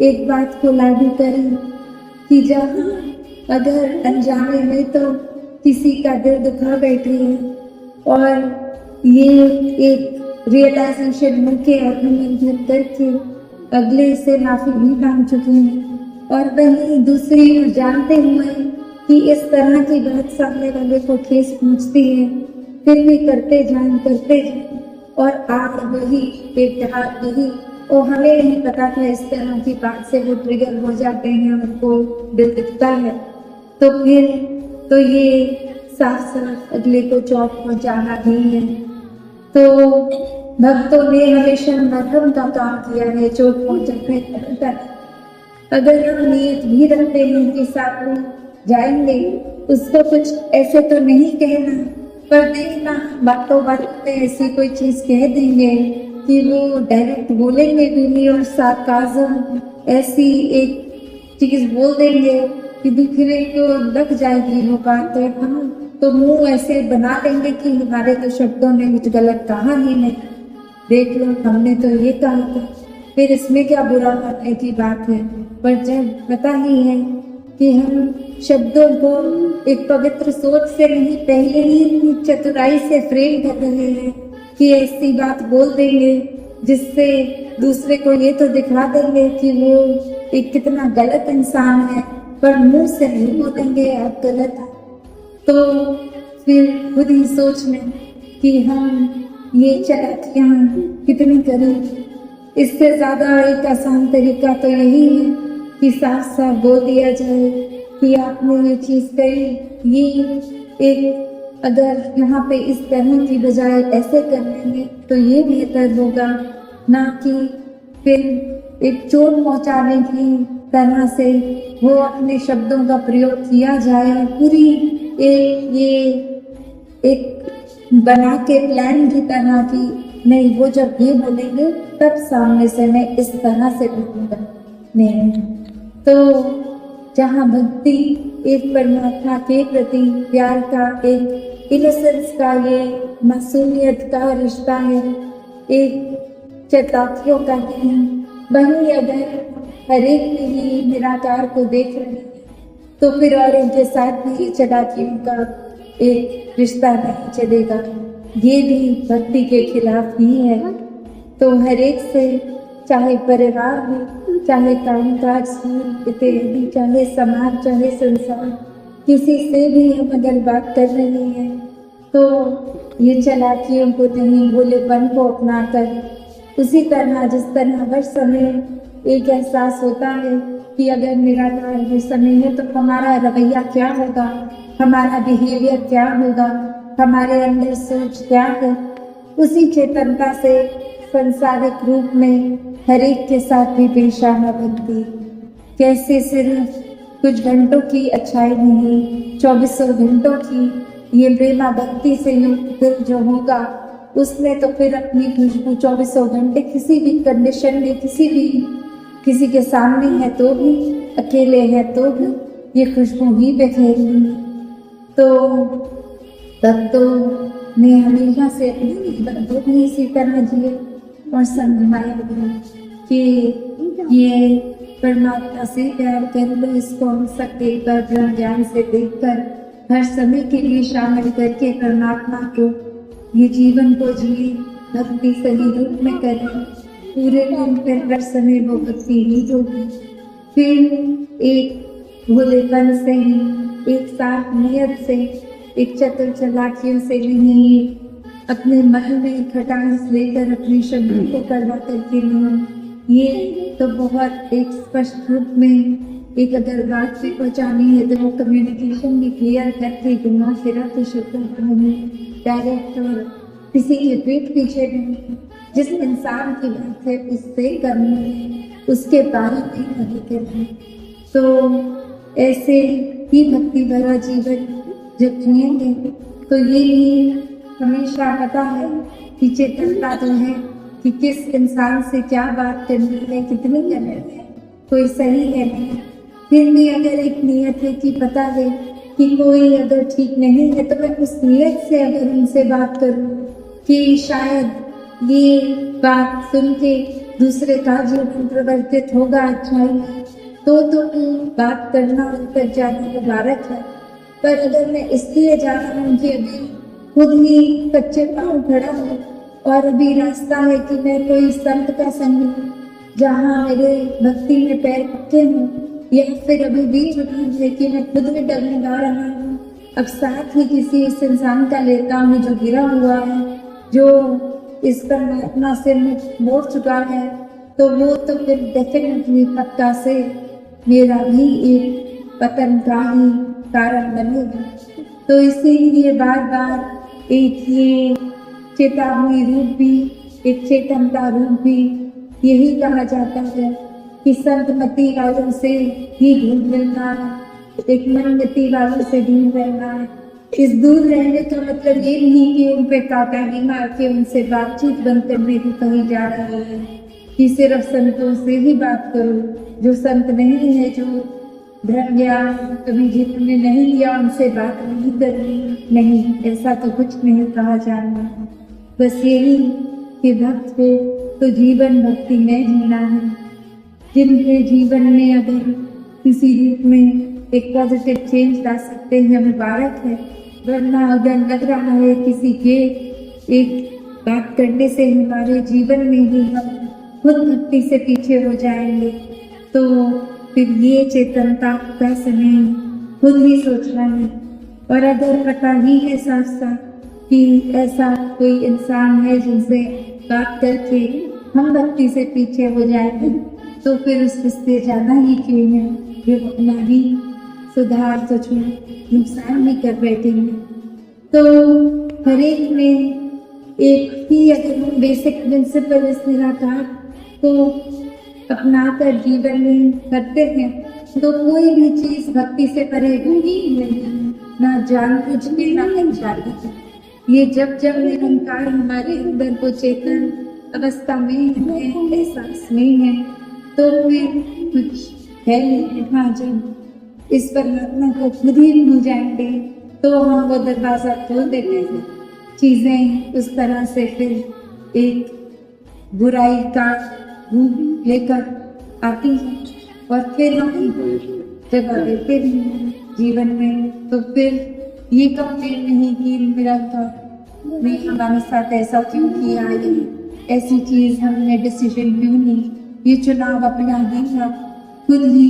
एक बात को लागू करें कि जहाँ अगर अनजाने में तो किसी का दिल दुखा बैठी है और ये एक रियलाइजेशन मिलके आत्ममंथन करके अगले से माफी भी मांग चुके हैं, और वही दूसरी ओर जानते हुए कि इस तरह की बात सामने वाले को ठेस पहुंचती है फिर भी करते जाएं और आग वही पेटहार वही, और हमें नहीं पता था इस तरह की बात से वो ट्रिगर हो जाते हैं, उनको दिल दिखता है, तो फिर तो ये साफ साफ अगले को चौक पहुंचाना ही है। तो भक्तों ने हमेशा मरहम का काम किया है, चोट पहुंचाने तक। अगर हम नियत भी रखते हैं कि साथ में जाएंगे, उसको कुछ ऐसे तो नहीं कहना, पर देखना बातों बातों में ऐसी कोई चीज कह देंगे कि वो डायरेक्ट बोलेंगे भी नहीं, और सार्काज़म ऐसी एक चीज बोल देंगे कि दूसरे को लग जाएगी वो बात, और हम तो मुंह ऐसे बना देंगे कि हमारे तो शब्दों ने कुछ गलत कहा ही नहीं, देख लो हमने तो ये कहा था, फिर इसमें क्या बुरा मानने की बात है। पर जब पता ही है कि हम शब्दों को एक पवित्र सोच से नहीं, पहले ही इतनी चतुराई से फ्रेम कर रहे हैं कि ऐसी बात बोल देंगे जिससे दूसरे को ये तो दिखा देंगे कि वो एक कितना गलत इंसान है, पर मुंह से नहीं बोलेंगे आप गलत है, तो फिर खुद ही सोच लें कि हम ये चालाकियां कितनी करें। इससे ज्यादा एक आसान तरीका तो यही है कि साफ साफ बोल दिया जाए कि आपने ये चीज कही, ये एक अगर यहाँ पे इस तरह की बजाय ऐसे कर लेंगे तो ये बेहतर होगा, ना कि फिर एक चोट पहुंचाने की तरह से वो अपने शब्दों का प्रयोग किया जाए और पूरी एक बना के प्लान की तरह की नहीं, वो जब ये बोलेंगे तब सामने से मैं इस तरह से बोलूँगा। नहीं, तो जहाँ भक्ति एक परमात्मा के प्रति प्यार का, एक इनोसेंस का, ये मासूमियत का रिश्ता है, एक चटाकियों का नहीं, वही अगर हर एक ही निराकार को देख रहे हैं तो फिर और इनके साथ भी चटाकियों का एक रिश्ता नहीं चलेगा। ये भी भक्ति के खिलाफ ही है। तो हर एक से, चाहे परिवार हो, चाहे कामकाज, स्कूल इत्यादि, चाहे समाज, चाहे संसार, किसी से भी हम अगर बात कर रहे हैं तो ये चालाकियों को नहीं, भोलेपन को अपनाकर उसी तरह जिस तरह हर समय एक एहसास होता है कि अगर निराकार हर समय है तो हमारा रवैया क्या होगा, हमारा बिहेवियर क्या होगा, हमारे अंदर सोच क्या है, उसी चेतनता से संसारिक रूप में हर एक के साथ भी पेश आना भक्ति। कैसे सिर्फ कुछ घंटों की अच्छाई नहीं, 24 घंटों की ये प्रेमा भक्ति से युक्त दिल जो होगा उसने तो फिर अपनी खुशबू 24 घंटे किसी भी कंडीशन में, किसी के सामने है तो भी, अकेले है तो भी ये खुशबू ही बिखेरनी। तो भक्तों ने हमेशा से अपनी बंधु भी इसी तरह जिए और समझाया कि ये परमात्मा से प्यार कर लो, इसको हम सकते पर ज्ञान से देखकर हर समय के लिए शामिल करके परमात्मा को ये जीवन को जिए, भक्ति सही रूप में करें, पूरे दिन पर हर समय वो भक्ति ही होगी। फिर एक भोलेपन से ही, एक साफ नियत से, एक चतुर चालाकियों से नहीं, अपने मन में खटास लेकर अपने शब्दों को करवा करके नहीं, ये तो बहुत एक स्पष्ट रूप में एक अगर बात भी पहुंचानी है तो वो कम्युनिकेशन भी क्लियर करके घुमा फिरा के शब्दों को नहीं, डायरेक्ट और किसी के पीठ पीछे नहीं, जिस इंसान की बात है उससे करनी है, उसके बारे में नहीं करनी। तो ऐसे ही भक्ति भरा जीवन जब जिएंगे तो ये भी हमेशा पता है कि चेतनता जो है कि किस इंसान से क्या बात करनी है, कितनी करनी है, कोई सही है नहीं। फिर भी अगर एक नियत है कि पता है कि कोई अगर ठीक नहीं है तो मैं उस नियत से अगर उनसे बात करूं कि शायद ये बात सुन के दूसरे का जीवन प्रवर्तित होगा अच्छाई में, तो बात करना उन पर जाना मुबारक है। पर अगर मैं इसलिए जा रहा हूँ कि अभी खुद ही कच्चे पाँव खड़ा हूँ और अभी रास्ता है कि मैं कोई संत का संग लूं जहाँ मेरे भक्ति में पैर पक्के हों, या फिर अभी बीच में है कि मैं खुद में डगमगा रहा हूँ, अब साथ ही किसी इस इंसान का लेता हूँ जो गिरा हुआ है, जो इस परमात्मा से मोड़ चुका है, तो वो तो फिर डेफिनेटली पक्का से मेरा भी एक पतन का ही कारण बनेगा। तो इसीलिए बार बार एक ये चेतावनी रूप भी, एक चेतनता रूप भी यही कहा जाता है कि संत मति वालों से ही दूर रहना है, एक मनमति वालों से दूर रहना है। इस दूर रहने का मतलब ये नहीं कि उन पे कांटा ही मार के उनसे बातचीत बंद करने को कही जा रही है कि सिर्फ संतों से ही बात करो, जो संत नहीं है, जो धर्म ज्ञान कभी जीवन में नहीं लिया, उनसे बात नहीं करनी। नहीं, ऐसा तो कुछ नहीं कहा जा रहा है। बस यही कि भक्त हो तो जीवन भक्ति में जीना है। जिनके जीवन में अगर किसी रूप में एक पॉजिटिव चेंज ला सकते हैं मुबारक है, वरना अगर लग रहा है किसी के एक बात करने से हमारे जीवन में ही हम खुद भक्ति से पीछे हो जाएंगे, तो फिर ये चेतनता का समय खुद ही सोचना है। और अगर पता ही है साफ साफ कि ऐसा कोई इंसान है जिनसे बात करके हम भक्ति से पीछे हो जाएंगे, तो फिर उस रिश्ते जाना ही क्यों है, जो अपना भी सुधार सोचना नुकसान भी कर बैठेंगे। तो हर एक में एक ही अगर हम बेसिक प्रिंसिपल इस निराकार को अपनाकर जीवन में करते हैं तो कोई भी चीज भक्ति से परे होगी नहीं, ना जानबूझ के ना अनजाने के। ये जब जब निरंकार हमारे अंदर को चेतन अवस्था में है, एहसास में है, तो फिर कुछ है नहीं। हाँ, जब इस परमात्मा को खुद ही भूल जाएंगे तो हम वो दरवाजा खोल देते हैं, चीजें उस तरह से फिर एक बुराई का रूप लेकर आती हैं और फिर हम जगह देते भी हैं जीवन में। तो फिर ये कंप्लेन नहीं कि निरंतर ने हमारे साथ ऐसा क्यों किया, ये ऐसी चीज हमने डिसीजन क्यों ली, ये चुनाव अपना ही था। खुद ही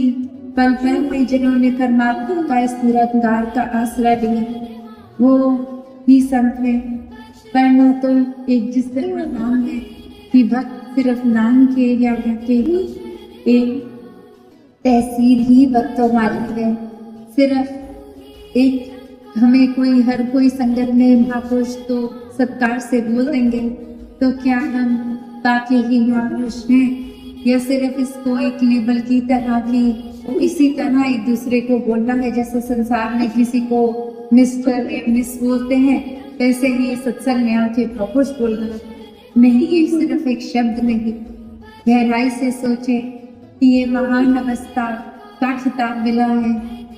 पल पल में जिन्होंने परमात्मा का इस निरंकार का आश्रय लिया वो ही संत है। वरना तो एक जिस तरह नाम है कि भक्त सिर्फ नाम के या के एक तहसील ही भक्तों वाली है। सिर्फ एक हमें कोई हर कोई संगत में महापुरुष तो सत्कार से बोल देंगे, तो क्या हम बाकी ही महापुरुष हैं या सिर्फ इसको एक लेबल की तरह की इसी तरह एक दूसरे को बोलना है। जैसे संसार में किसी को मिस्टर या मिस बोलते हैं, वैसे ही सत्संग में आके महापुरुष बोलना नहीं, ये सिर्फ एक शब्द नहीं। गहराई से सोचे कि ये महान अवस्था का खिताब मिला है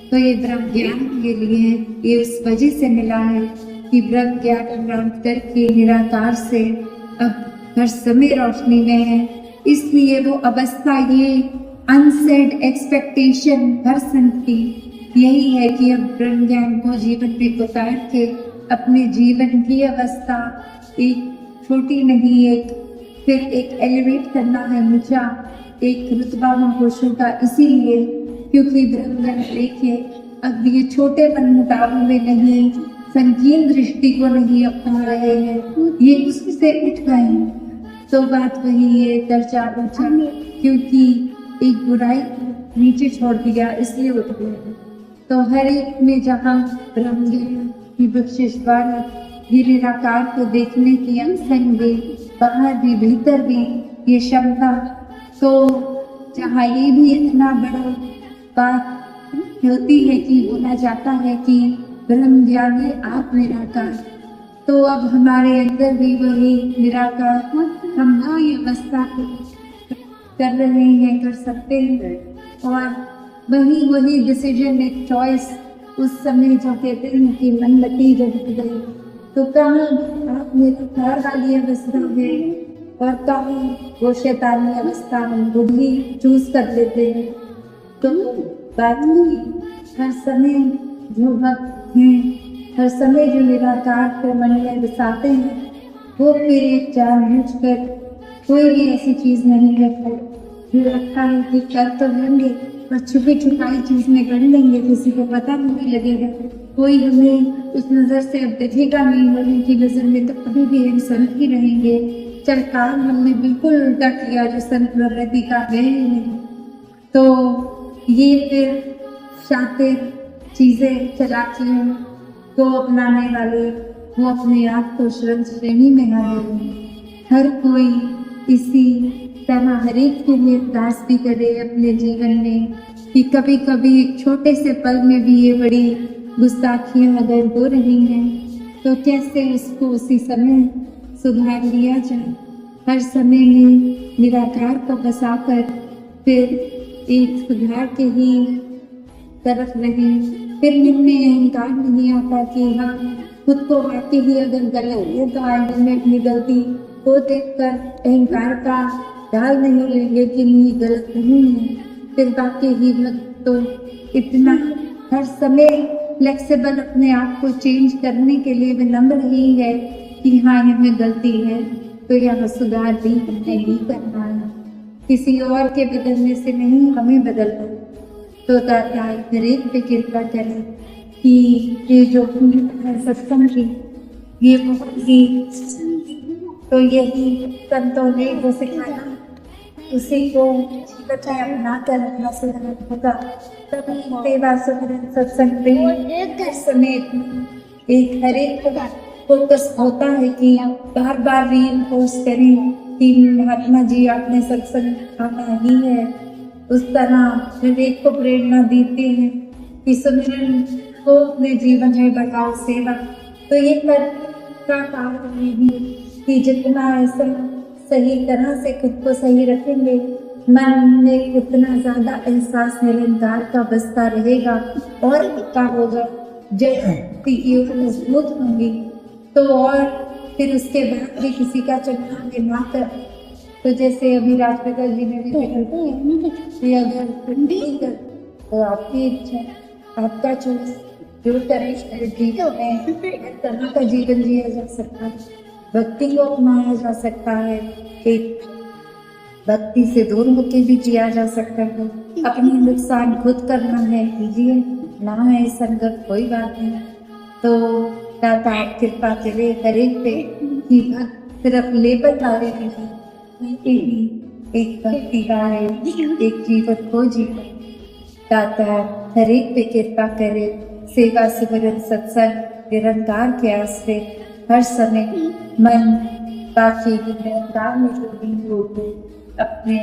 तो ये ब्रह्म ज्ञान के लिए ये उस वजह से मिला है कि ब्रह्म ज्ञान प्राप्त करके निराकार से अब हर समय रोशनी में है। इसलिए वो अवस्था, ये अनसेड एक्सपेक्टेशन हर संत की यही है कि अब ब्रह्म ज्ञान को जीवन में उतार के अपने जीवन की अवस्था एक छोटी नहीं, एक फिर एक एलिवेट करना है, ऊंचा एक रुतबा महापुरुषों का। इसीलिए क्योंकि ब्रह्म ज्ञान लेके अब ये छोटे मनमुटावों में नहीं, संकीर्ण दृष्टि को नहीं अपना रहे हैं, ये उससे उठ गए हैं। तो बात वही है, दर्जा ऊंचा, क्योंकि एक बुराई को नीचे छोड़ दिया इसलिए उठ गए। तो हर एक में जहाँ ब्रह्म ज्ञान की बख्शिश द्वारा ये निराकार को देखने की अनसंग भी, बाहर भी भीतर भी ये क्षमता, तो जहाँ ये भी इतना बड़ा बात होती है कि बोला जाता है कि ब्रह्म ज्ञान है आप निराकार, तो अब हमारे अंदर भी वही निराकार हम वही अवस्था को कर रहे हैं, कर सकते हैं। और वही डिसीजन, एक चॉइस उस समय जो कहते हैं कि मन लटी जब गई, तो कहाँ आप निराकार वाली अवस्था है और कहाँ वो शैतानी अवस्था हम खुद ही चूज कर लेते हैं। तो बात हुई हर समय जो भक्त हैं, हर समय जो निराकार को मन में बसाते हैं, वो फिर एक जानबूझकर कोई भी ऐसी चीज नहीं करता जो रखा है कि कर तो लेंगे पर छुपी छुपाई चीज में कर लेंगे, किसी को पता नहीं लगेगा, कोई हमें उस नजर से अब देखेगा नहीं, होने की नजर में तो कभी भी हम संत ही रहेंगे। चल काम हमने बिल्कुल उल्टा किया जो संत प्रवृत्ति का है ही नहीं। तो ये फिर शातिर चीजें चलाकियों को अपनाने वाले वो अपने आप को श्रेणी में हारे। हर कोई इसी तरह हर एक के लिए अभ्यास भी करे अपने जीवन में कि कभी कभी छोटे से पल में भी ये बड़ी गुस्ताखियां अगर हो रही हैं तो कैसे उसको उसी समय सुधार लिया जाए। हर समय में निराकार को बसाकर फिर एक सुधार के ही तरफ रहें। फिर मन में अहंकार नहीं आता कि हम खुद को वाकई ही अगर गलत है तो आईने में अपनी गलती को देखकर अहंकार का ढाल नहीं लेंगे कि नहीं गलत नहीं है। फिर बाकी ही भक्त तो इतना हर समय फ्लेक्सिबल अपने आप को चेंज करने के लिए विनम्र ही है कि हाँ हमें गलती है तो यहाँ सुधार भी हमें ही करना है, किसी और के बदलने से नहीं हमें बदलना। तो दाता हर एक पे कृपा करें कि ये जो है सत्संग की ये बहुत ही, तो यही संतों ने वो सिखाया, उसी को बच्चा अपना कर अपना सुधार होगा। तभी सेवा सुधरण सत्संग प्रेम समेत एक हर एक का फोकस होता है कि बार बार रीइंफोर्स करें कि महात्मा जी आपने सत्संग आना ही है। उस तरह हर एक को प्रेरणा देते हैं कि सुमिरन को अपने जीवन में बढ़ाओ सेवा। तो ये का कार्य है कि जितना ऐसा सही तरह से खुद को सही रखेंगे, मन में उतना ज्यादा एहसास निरंकार का बसता रहेगा और पक्का होगा। जब योग मजबूत होंगी तो और फिर उसके बाद भी किसी का चुनाव ना कर, तो जैसे अभी राजपिता जी ने भी कि अगर नहीं कर तो आपकी इच्छा, आपका चॉइस, जो तरह जीवन में हर तरह का जीवन जिया जा सकता है, भक्ति को अपनाया जा सकता है, एक भक्ति से दूर होकर भी जिया जा सकता है। अपनी नुकसान खुद करना है कीजिए, ना है संगत कोई बात नहीं। तो दाता आप कृपा करे हर एक पे कि भक्त सिर्फ लेबल वाले नहीं, एक भक्ति का है, एक जीवन को जीवन। दाता हर एक पे कृपा करे, सेवा सिमरन सत्संग निरंकार के आश्रय हर समय मन बाकी निरंकार में जुड़ी होगी, अपने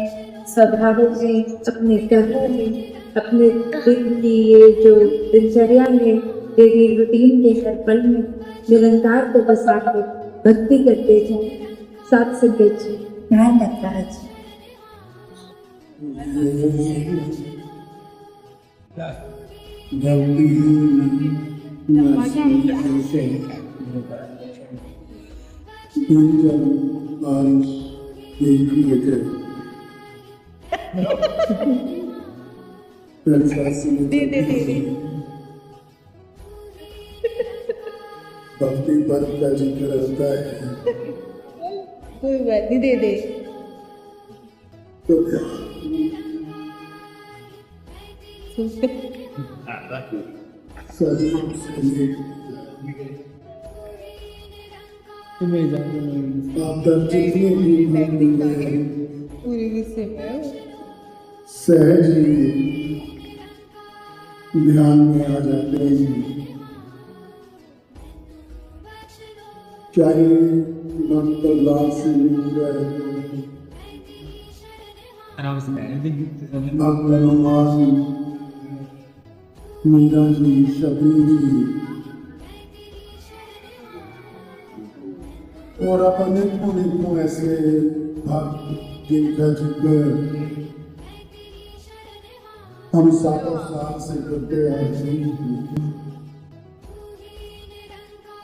स्वभाव से, अपने कर्मों में, अपने दिन की ये जो दिनचर्या में, डेली रूटीन के हर पल में निरंकार को बसा के भक्ति करते जाए। साथ संगत जी, ध्यान रखना है जी। भक्ति पद का जिक्र होता है, कोई बात नहीं, दे दे तो आप जितने भी सहज ही ध्यान में आ जाते हैं, चाहे भक्त प्रहलाद से मिल जाए, भक्त हनुमान, मीरा जी, शबरी जी और अनेकों ऐसे भक्त जिनका जिक्र हम सालों साल से करते आ रहे हैं,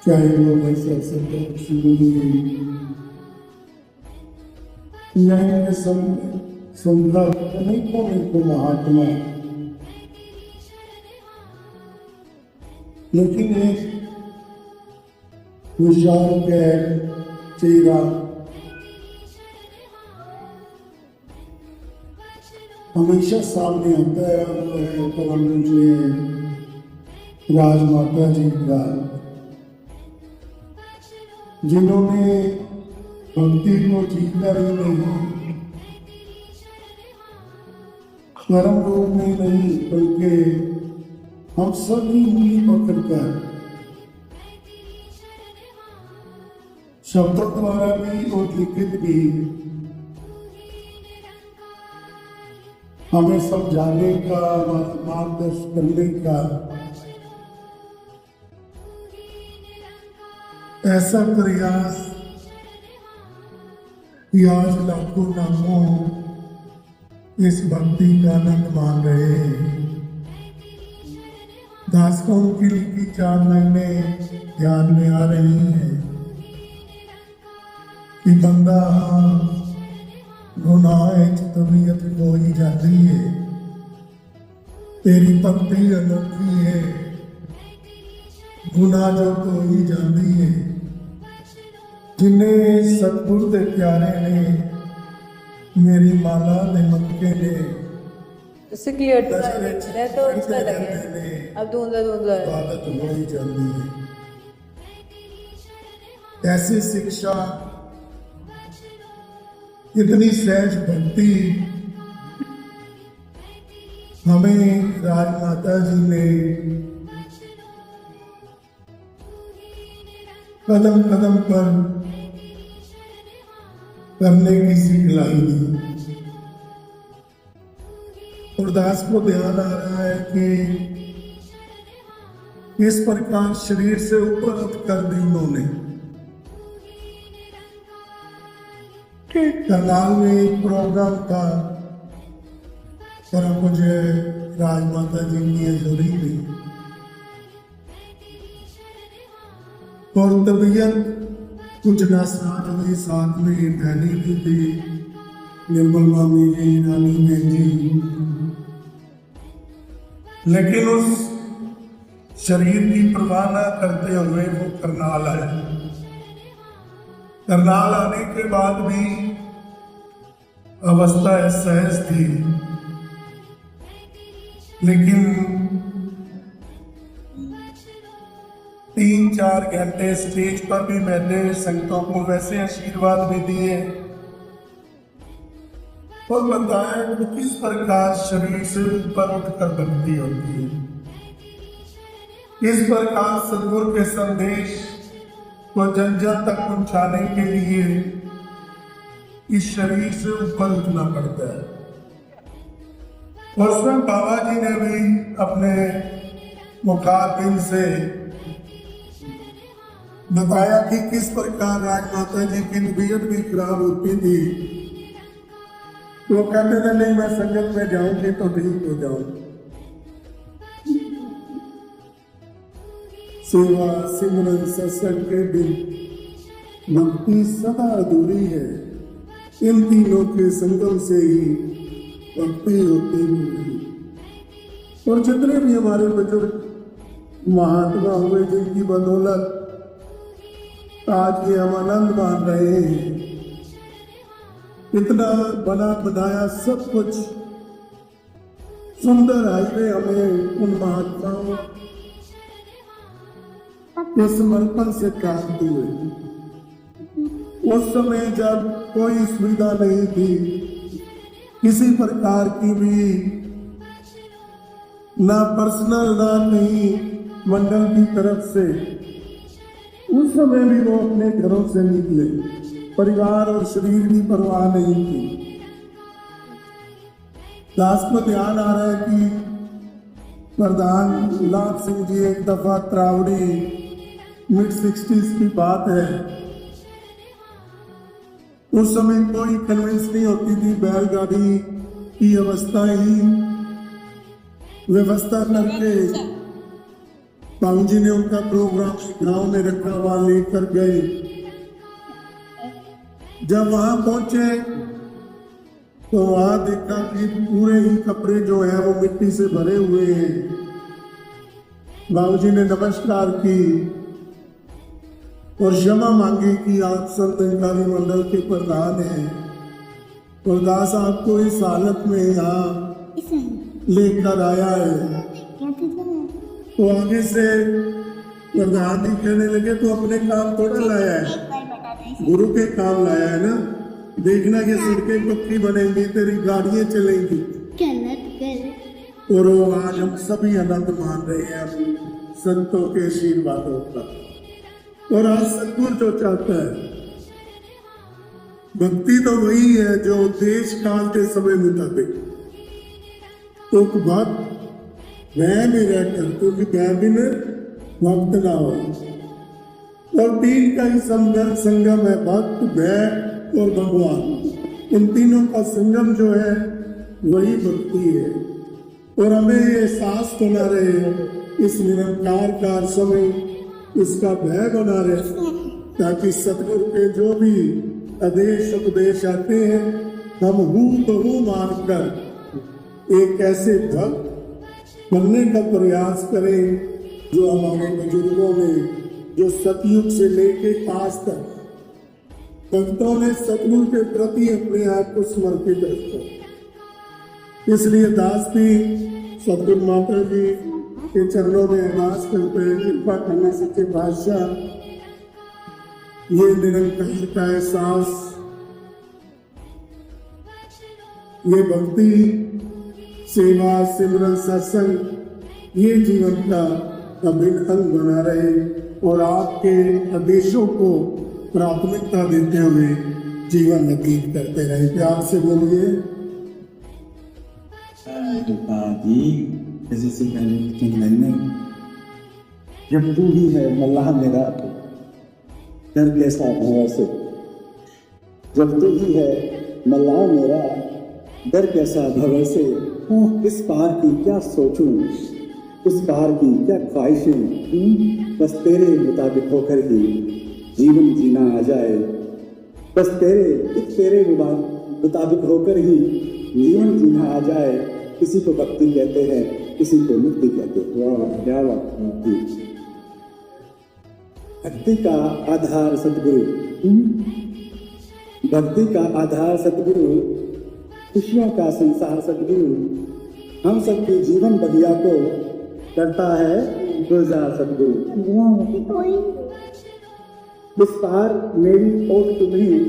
चाहे वो वैसा संकट शुरू नहीं संभव अनेकों महात्मा, लेकिन एक विशाल के चेहरा हमेशा सामने आता है, और वो है परम पूज्य राजमाता जी का, जिन्होंने भक्ति को जीता ही नहीं, परम रूप में नहीं, बल्कि हम सभी उंगली पकड़कर शब्दों द्वारा भी और लिखित भी हमें समझाने का, मार्गदर्शन करने का ऐसा प्रयास कि आज लाखों नामों इस भक्ति का आनंद मान रहे हैं। दासों की लिखी 4 महीने ध्यान में आ रही हैं कि बंदा गुनाह तबीयत हो ही जाती है, तेरी भक्ति अनोखी है, गुनाह जो तो ही जाती है। जिन्हें सतगुरु के प्यारे ने मेरी माला ने मक्के ने उससे क्लियर तो अच्छा लगे, अब धुंधला इबादत हो ही जाती है। ऐसी शिक्षा, इतनी सहज भक्ति हमें राजमाता जी ने कदम कदम पर करने की सिखलाई दी। और दास को ध्यान आ रहा है कि इस प्रकार शरीर से ऊपर उठ कर दी उन्होंने। करनाल में एक प्रोग्राम था, पर मुझे राजमाता जी की हजूरी थी और तबीयत कुछ नासाज हुई। साथ में बहनी भी थी, निर्मल मामी जी, रानी बहन जी। लेकिन उस शरीर की परवाह न करते हुए वो करनाल आए। करनाल आने के बाद भी अवस्था सहज थी, लेकिन 3-4 घंटे स्टेज पर भी मैंने संतों को वैसे आशीर्वाद भी दिए और बताया कि किस प्रकार शरीर से ऊपर उठकर भक्ति होती है। इस प्रकार सदगुरु के संदेश को जन जन तक पहुंचाने के लिए इस शरीर से ऊपर उठना पड़ता है। और उसमें बाबा जी ने भी अपने मुखातिब से बताया कि किस प्रकार राजमाता जी की तबीयत भी खराब होती थी। वो कहते थे नहीं, मैं संगत में जाऊंगी तो ठीक हो जाऊंगी। सेवा सिमरन सत्संग के दिन भक्ति सदा अधूरी है। इन तीनों के संगम से ही भक्ति होती है। और जितने भी हमारे बुजुर्ग महात्मा हुए जिनकी बदौलत आज ये हम आनंद मान रहे हैं, इतना बना बनाया सब कुछ सुंदर हाईवे हमें उन महात्माओं के समर्पण से प्राप्त हुए। उस समय जब कोई सुविधा नहीं थी, किसी प्रकार की भी, ना पर्सनल ना नहीं मंडल की तरफ से, उस समय भी वो अपने घरों से निकले, परिवार और शरीर की परवाह नहीं की। दास को ध्यान आ रहा है कि प्रधान लाभ सिंह जी एक दफा त्रावड़ी mid-60s की बात है, उस समय कोई कन्विंस नहीं होती थी, बैलगाड़ी की अवस्था ही व्यवस्था करके बाबू जी ने उनका प्रोग्राम गांव में रखा, वहां लेकर गए। जब वहां पहुंचे तो वहां देखा कि पूरे ही कपड़े जो है वो मिट्टी से भरे हुए हैं। बाबू जी ने नमस्कार की और क्षमा मांगी कि आप संत इंकारी मंडल के प्रधान हैं और दास आपको इस हालत में यहाँ लेकर आया है। तो आगे से प्रधान जी कहने लगे तो अपने काम थोड़ा लाया है, गुरु के काम लाया है ना। देखना कि सड़कें पक्की बनेंगी, तेरी गाड़ियां चलेंगी। और वो आज हम सभी आनंद मान रहे हैं संतों के आशीर्वादों का। और आज सदगुरु जो चाहता है, भक्ति तो वही है जो देश काल के समय मुताबिक तो भक्त मैं में रहकर, क्योंकि मैं बिन भक्त ना हो। और तीन का ही संगम है, भक्त, भय और भगवान। इन तीनों का संगम जो है वही भक्ति है। और हमें ये एहसास बना रहे इस निरंकार का समय, इसका भय बना रहे, ताकि सतगुरु के जो भी आदेश उपदेश आते हैं हम हूबहू मानकर एक ऐसे भक्त बनने का प्रयास करें जो हमारे बुजुर्गों ने, जो सतयुग से लेके आज तक भक्तों ने सतगुरु के प्रति अपने आप को समर्पित रखा। इसलिए दास भी सतगुरु माता जी के चरणों में अरदास करते हैं, कृपा करना सच्चे बादशाह, ये निरंकार का एहसास, ये भक्ति, सेवा, सिमरन, सत्संग, ये जीवन का अभिन्न अंग बना रहे। और आपके आदेशों को प्राथमिकता देते हुए जीवन व्यतीत करते रहे। प्यार से बोलिए। जी जैसे से पहले मैंने जब तू ही है मल्लाह मेरा डर कैसा भंवर से, जब तू ही है मल्लाह मेरा डर कैसा भंवर से, इस पार की क्या सोचूं, उस पार की क्या ख्वाहिशें, बस तेरे मुताबिक होकर ही जीवन जीना आ जाए, बस तेरे मुताबिक होकर ही जीवन जीना आ जाए। किसी को भक्ति कहते हैं, किसी को मुक्ति कहते हैं। वाह क्या बात है। भक्ति का आधार सतगुरु, भक्ति का आधार सतगुरु, खुशियों का संसार सतगुरु, हम सबके जीवन बगिया को करता है गुलजार सतगुरु। इस पार मेरी ओट तुम्हें,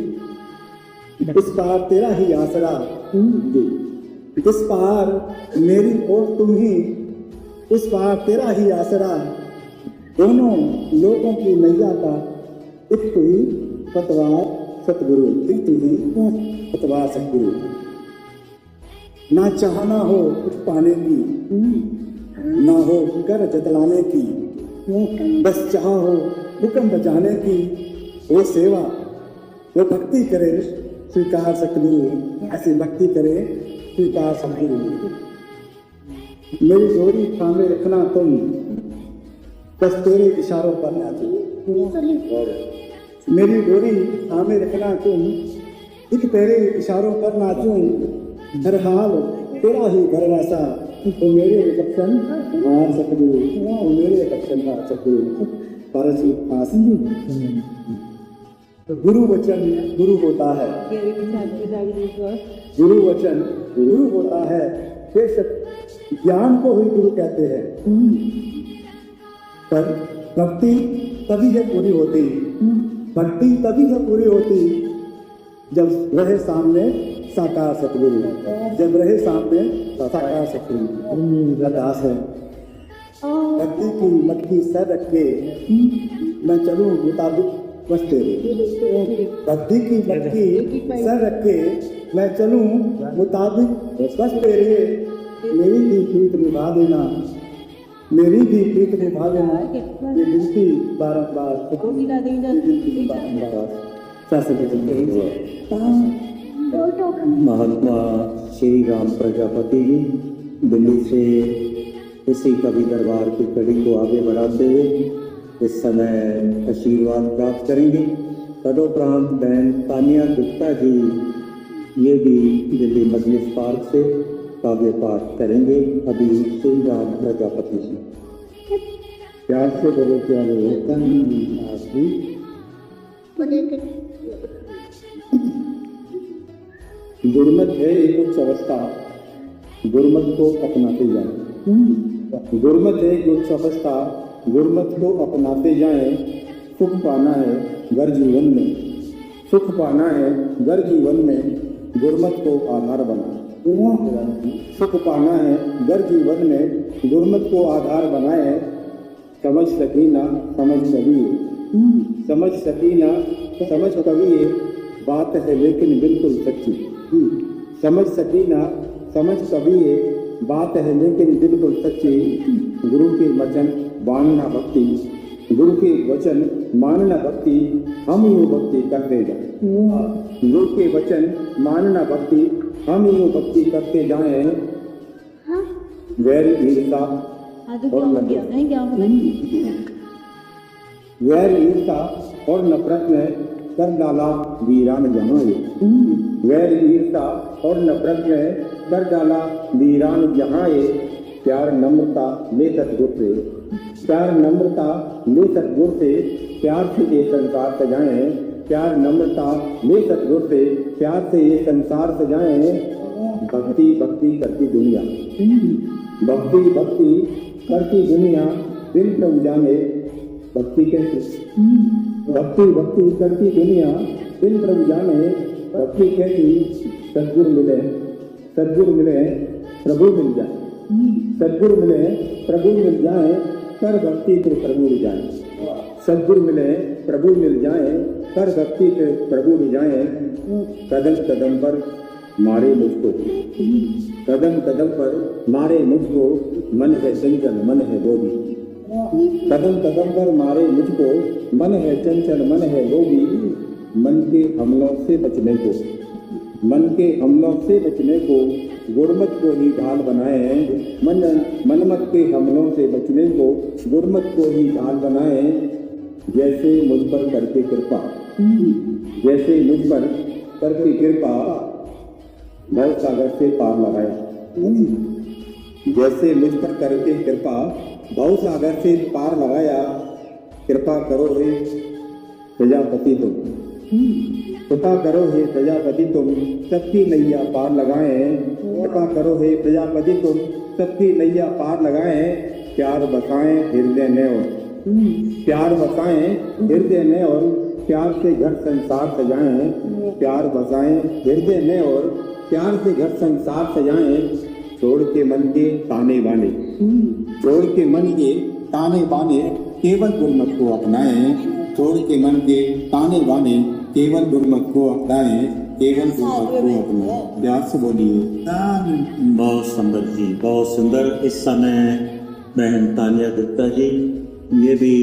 इस पार तेरा ही आसरा, इस पार मेरी ओट तुम्हें, उस पार तेरा ही आसरा, दोनों लोगों की नैया का एक ही पतवार सतगुरु, एक ही पतवार सतगुरु। ना चाहना हो कुछ पाने की, ना हो कर जतलाने की, बस चाह हो हुक्म बजाने की, वो सेवा वो भक्ति करे स्वीकार सतगुरु, ऐसी भक्ति करे स्वीकार सतगुरु। मेरी डोरी थामे रखना तुम, बस तेरे इशारों पर नाचूं, मेरी डोरी थामे रखना तुम, एक तेरे इशारों पर नाचूं, हर हाल तेरा ही भरवासा, तो मेरे दक्षिण हार सतगुरु, मेरे दक्षिण हार सतगुरु। पारसी पास गुरु वचन गुरु होता है, गुरु वचन गुरु होता है, बेशक ज्ञान को ही गुरु कहते हैं, पर भक्ति तभी है पूरी होती, भक्ति तभी है पूरी होती जब रहे सामने साकार सतगुरु, जब रहे सामने साकार सतगुरु। अरदास है भक्ति की मटकी सर रख के मैं चलूं मुताबिक बस तेरे, भक्ति की मटकी सर रख के मैं चलूं मुताबिक बस तेरे, मेरी भी प्रीत निभा देना, मेरी भी प्रीत निभा देना, ये विनती बारंबार महात्मा श्री राम प्रजापति जी दिल्ली से इसी कवि दरबार की कड़ी को आगे बढ़ाते हुए इस समय आशीर्वाद प्राप्त करेंगे। तदोपरांत बहन तानिया गुप्ता जी ये भी दिल्ली मजलिस पार्क से काव्य पाठ करेंगे। अभी श्री राम प्रजापति जी प्यार से बोलो क्या गुरमत है एक उच्च अवस्था, गुरमत को अपनाते जाए, गुरमत है एक उच्च अवस्था, गुरमत को अपनाते जाएं, सुख पाना है घर जीवन में, सुख पाना है घर जीवन में, गुरमत को आधार बना, सुख पाना है घर जीवन में, गुरमत को आधार बनाए, समझ सकीना समझ कविए, समझ सकीना समझ कविए, बात है लेकिन बिल्कुल सच्ची, समझ सकीना समझ कविए, बात है लेकिन बिल्कुल सच्ची, गुरु के वचन मानना भक्ति, गुरु के वचन मानना भक्ति, हम यूँ भक्ति करते जाए, गुरु के वचन मानना भक्ति, हम यूँ भक्ति करते जाएं, वैर ईर्षा और वैर ईर्षा और नफरत ने कर डाला वीरान जहां, वैर ईर्षा और नफरत ने कर डाला वीरान जहां, प्यार नम्रता ले सतगुर से, प्यार नम्रता ले सतगुर से, प्यार से ये संसार सजाएं, प्यार नम्रता ले सतगुर से, प्यार से ये संसार सजाएं, भक्ति भक्ति करती दुनिया, भक्ति भक्ति करती दुनिया, दिल प्रभु जाने भक्ति कैसे, भक्ति भक्ति करती दुनिया, दिल प्रभु जाने भक्ति कैसी, सद्गुरु मिले, सद्गुरु मिले प्रभु मिल जाए, सद्गुरु मिले प्रभु मिल जाए, कर भक्ति को प्रभु मिल जाए, सद्गुरु मिले प्रभु मिल जाए, कर भक्ति के प्रभु मिल जाए, कदम कदम पर मारे मुझको, कदम कदम पर मारे मुझको, मन है चंचल मन है लोभी, कदम कदम पर मारे मुझको, मन है चंचल मन है लोभी, मन के हमलों से बचने को, मन के हमलों से बचने को गुरमत को ही ढाल बनाए, मनमत के हमलों से बचने को गुरमत को ही ढाल बनाए, जैसे मुझ पर करके कृपा, जैसे मुझ पर करके कृपा भव सागर से पार लगाए, जैसे मुझ पर करके कृपा भव सागर से पार लगाया, कृपा करो हे प्रजापति तुम, कृपा करो हे प्रजापति तुम, सबकी नैया पार लगाएं, कृपा करो हे प्रजापति तुम, सबकी नैया पार लगाएं, प्यार बसाएं हृदय में और, प्यार बसाएं हृदय में और, प्यार से घर संसार सजाएं, प्यार बसाएं हृदय में और, प्यार से घर संसार सजाएं, छोड़ के मन के ताने बाने, छोड़ के मन के ताने बाने, केवल गुरमत को अपनाएं, छोड़ के मन के ताने बाने, केवल गुरमत को अपनाएं, केवल गुरमत को अपनाएं। प्यार से बोलिए। बहुत सुंदर जी, बहुत सुंदर। इस समय बहन तानिया गुप्ता जी ये भी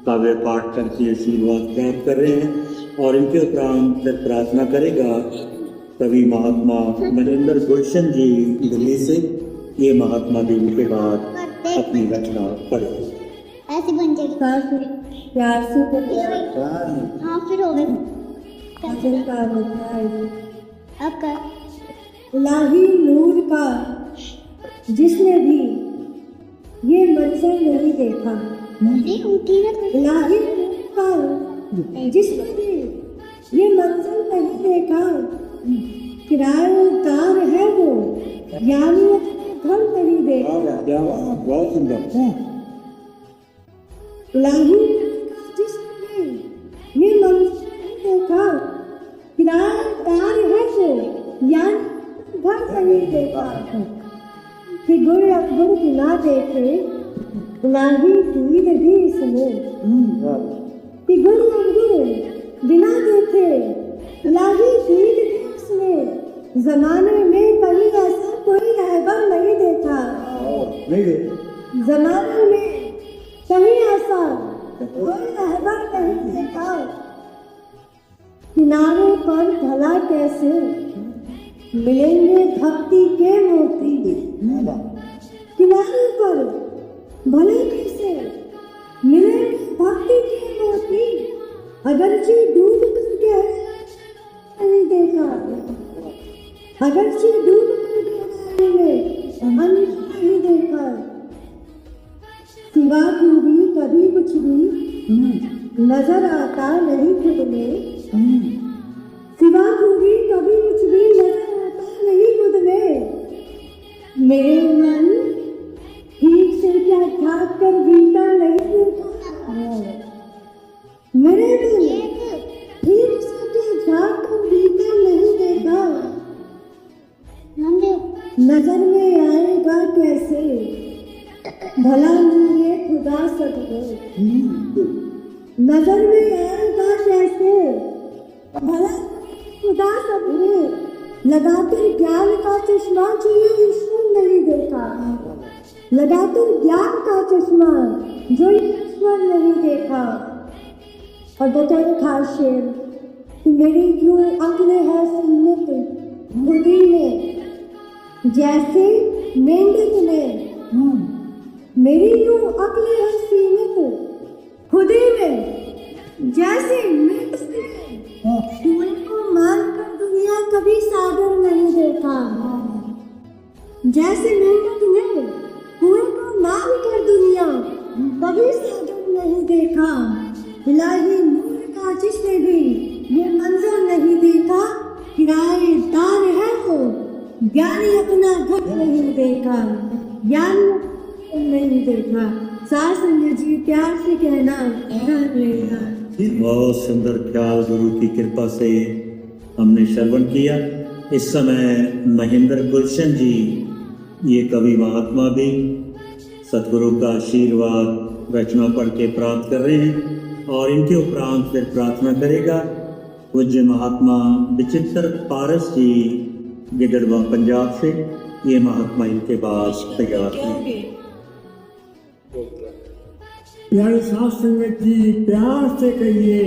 काव्य पाठ करके आशीर्वाद प्राप्त कर रहे हैं और इनके उपरांत फिर प्रार्थना करेगा कवि महात्मा महेंद्र गुलशन जी दिल्ली से। ये महात्मा भी उनके बाद अपनी रचना पढ़े। ऐसे बन जाएगी। प्यार से हाँ फिर हो गए। दिल का होता है अब कर। इलाही नूर का जिसने भी ये मंजर नहीं देखा, उठी ना तो। इलाही नूर का जिसने भी ये मंजर नहीं देखा, किराएदार है वो यानी घर नहीं देखा। बहुत सुंदर। इलाही जिसने ये मंजर नहीं देखा, किराएदार है वो यानी घर नहीं देखा, कि गुड़ अकबर बिना देखे इलाही दूध भी इसमें, कि गुड़ अकबर बिना देखे इलाही दूध भी इसमें, जमाने में कहीं ऐसा कोई रहबर नहीं देखा, जमाने में कहीं ऐसा कोई रहबर नहीं देखा, किनारे पर भला कैसे मिलेंगे भक्ति के मोती, किनारे पर भले कैसे मिलेंगे भक्ति के मोती, अगरचे डूब करके नहीं देखा, अगरचे डूब करके नहीं देखा, सिवा भी कभी कुछ भी नजर आता नहीं खुद में, सिवा भी कभी कुछ भी नजर आता नहीं खुद में, मेरे मन ठीक से क्या झाँक कर बीता नहीं देखा, मेरे मन ठीक से क्या झाँक कर बीता नहीं देखा, नजर में आएगा कैसे भला ये खुदा सबको, नजर में आएगा कैसे भला खुदा सबने, लगाते ज्ञान का चश्मा जो ईश्वर नहीं देखा, लगाते ज्ञान का चश्मा जो ईश्वर नहीं देखा। और बतौर खास शेर, मेरी यूं अक्लें है सीमित खुदी में, जैसे मेंढक में, मेरी यूं अक्लें है सीमित खुदी में, जैसे मेंढक में, कुएं को मान कर दुनिया कभी सागर नहीं देखा, जैसे मेंढक ने कुएं को मान कर दुनिया कभी सागर नहीं देखा, इलाही नूर का जिसने भी ये मंजर नहीं देखा, किराएदार है वो ज्ञानी अपना घर नहीं देखा, ज्ञानी नहीं देखा। सास जी प्यार से कहना लेना। बहुत सुंदर ख्याल गुरु की कृपा से हमने श्रवण किया। इस समय महेंद्र गुलशन जी ये कवि महात्मा भी सतगुरु का आशीर्वाद रचना पढ़ के प्राप्त कर रहे हैं और इनके उपरांत फिर प्रार्थना करेगा पूज्य महात्मा विचित्र पारस जी गिदड़वा पंजाब से। ये महात्मा इनके बाद तैयार हैं। प्यारे साथ संगत जी, प्यार से कहिए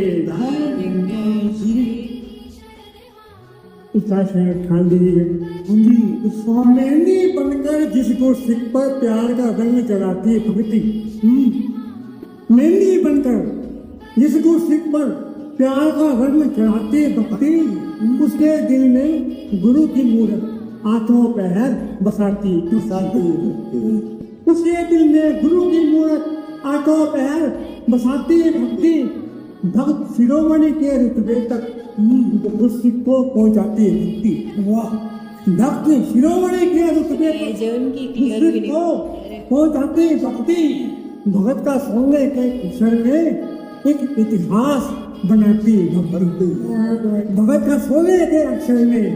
मेहंदी बनकर जिसको सिख पर प्यार का रंग चढ़ाती है भक्ति। मेहंदी बनकर जिसको सिख पर प्यार का रंग चढ़ाती है भक्ति, उसके दिल में गुरु की मूरत आंखों पैर बसाती उसके दिल में गुरु की मूरत आंखों पैर बसाती है भक्ति। भक्त शिरोमणि के रुतबे तक सिख को पहुंचाती है भक्ति। वाह, भक्त शिरोमणि के रुतबे तक को पहुंचाती है भक्ति। भगत का सोने के अक्षर में एक इतिहास बनाती है भक्ति। भगत का सोने के अक्षर में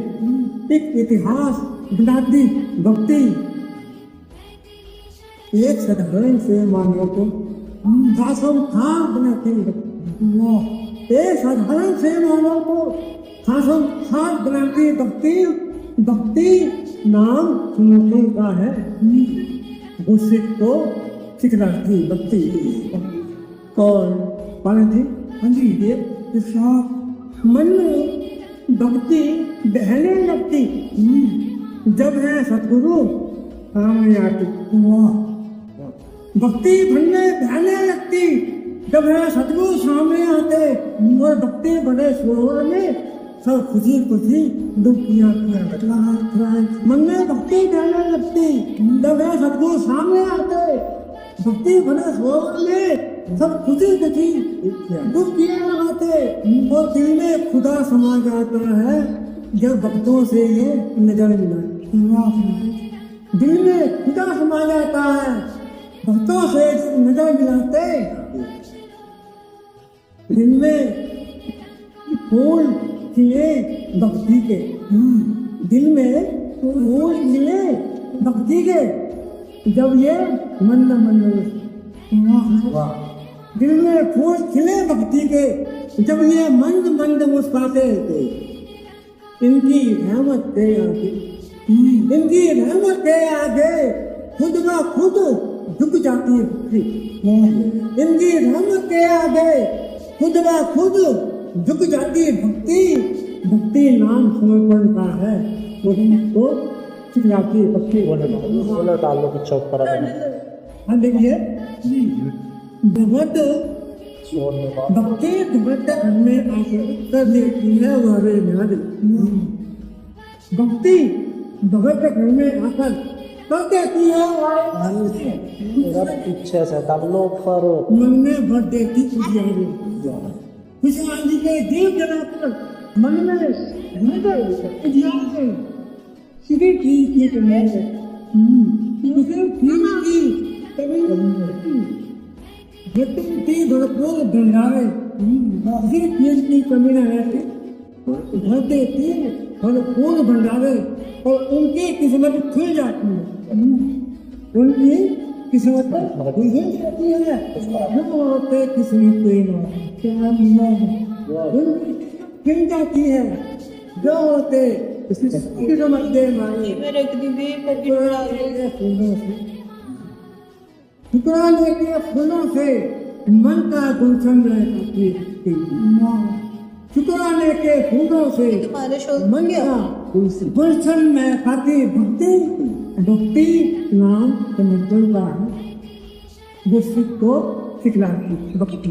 एक इतिहास बनाती भक्ति। एक साधारण से मानव को खासम खास बनाती है। एक साधारण से मानव को खासम खास बनाती है भक्ति। भक्ति नाम समर्पण का है, वो सिख को सिखलाती भक्ति। और पालन जी, हाँ जी, ये मन में भक्ति बहने लगती जब है सतगुरु सामने आती। भक्ति बनने बहने लगती जब है सतगुरु सामने आते। और भक्ति बड़े सरोवर में सब खुशी खुशी डुबकियां मन में भक्ति बहने लगती जब है सतगुरु सामने आते। भक्ति बड़े सरोवर में सब खुशी खुशी डुबकियां लगाते। और दिल में खुदा समा जाता है जब भक्तों से ये नजर मिलाए। दिल में खुदा समा जाता है भक्तों से नजर मिलाते। दिल में फूल खिले भक्ति के, दिल में फूल खिले भक्ति के जब ये मंद मंद, दिल में फूल खिले भक्ति के जब ये मंद मंद मुस्कुराते। इनकी रहमत के आगे, इनकी रहमत के आगे खुद ब खुद झुक जाती है भक्ति। इनकी रहमत के आगे खुद ब खुद झुक जाती है भक्ति। भक्ति नाम समर्पण का है, तो सिखलाती है भक्ति। बोले डाल लो कुछ चौक पर। हाँ देखिए, भगत भक्ति भगत में आकर कर देती है हमारे ध्यान। भक्ति भगत के घर में आकर कर देती है पीछे से डाल लो पर मन में भर देती खुशियारी। खुशहाली के दीप जलाकर मन में उजियारे सीधी चीज की कमी है। उसे फील की कमी व्यक्ति भरपूर भंडारे उसी चीज की कमी न रहती। भर देती भरपूर भंडारे और उनकी किस्मत खुल जाती है। उनकी किस्मत खुल जाती है। वो होते किस्मत खुल जाती है जो होते किस्मत दे मांगे। शुक्राने के फूलों से मन का गुलशन रहती है। शुक्राने के फूलों से मन का गुलशन में खाती भक्ति। भक्ति नाम समर्पण का है, वो सिख को सिखलाती भक्ति।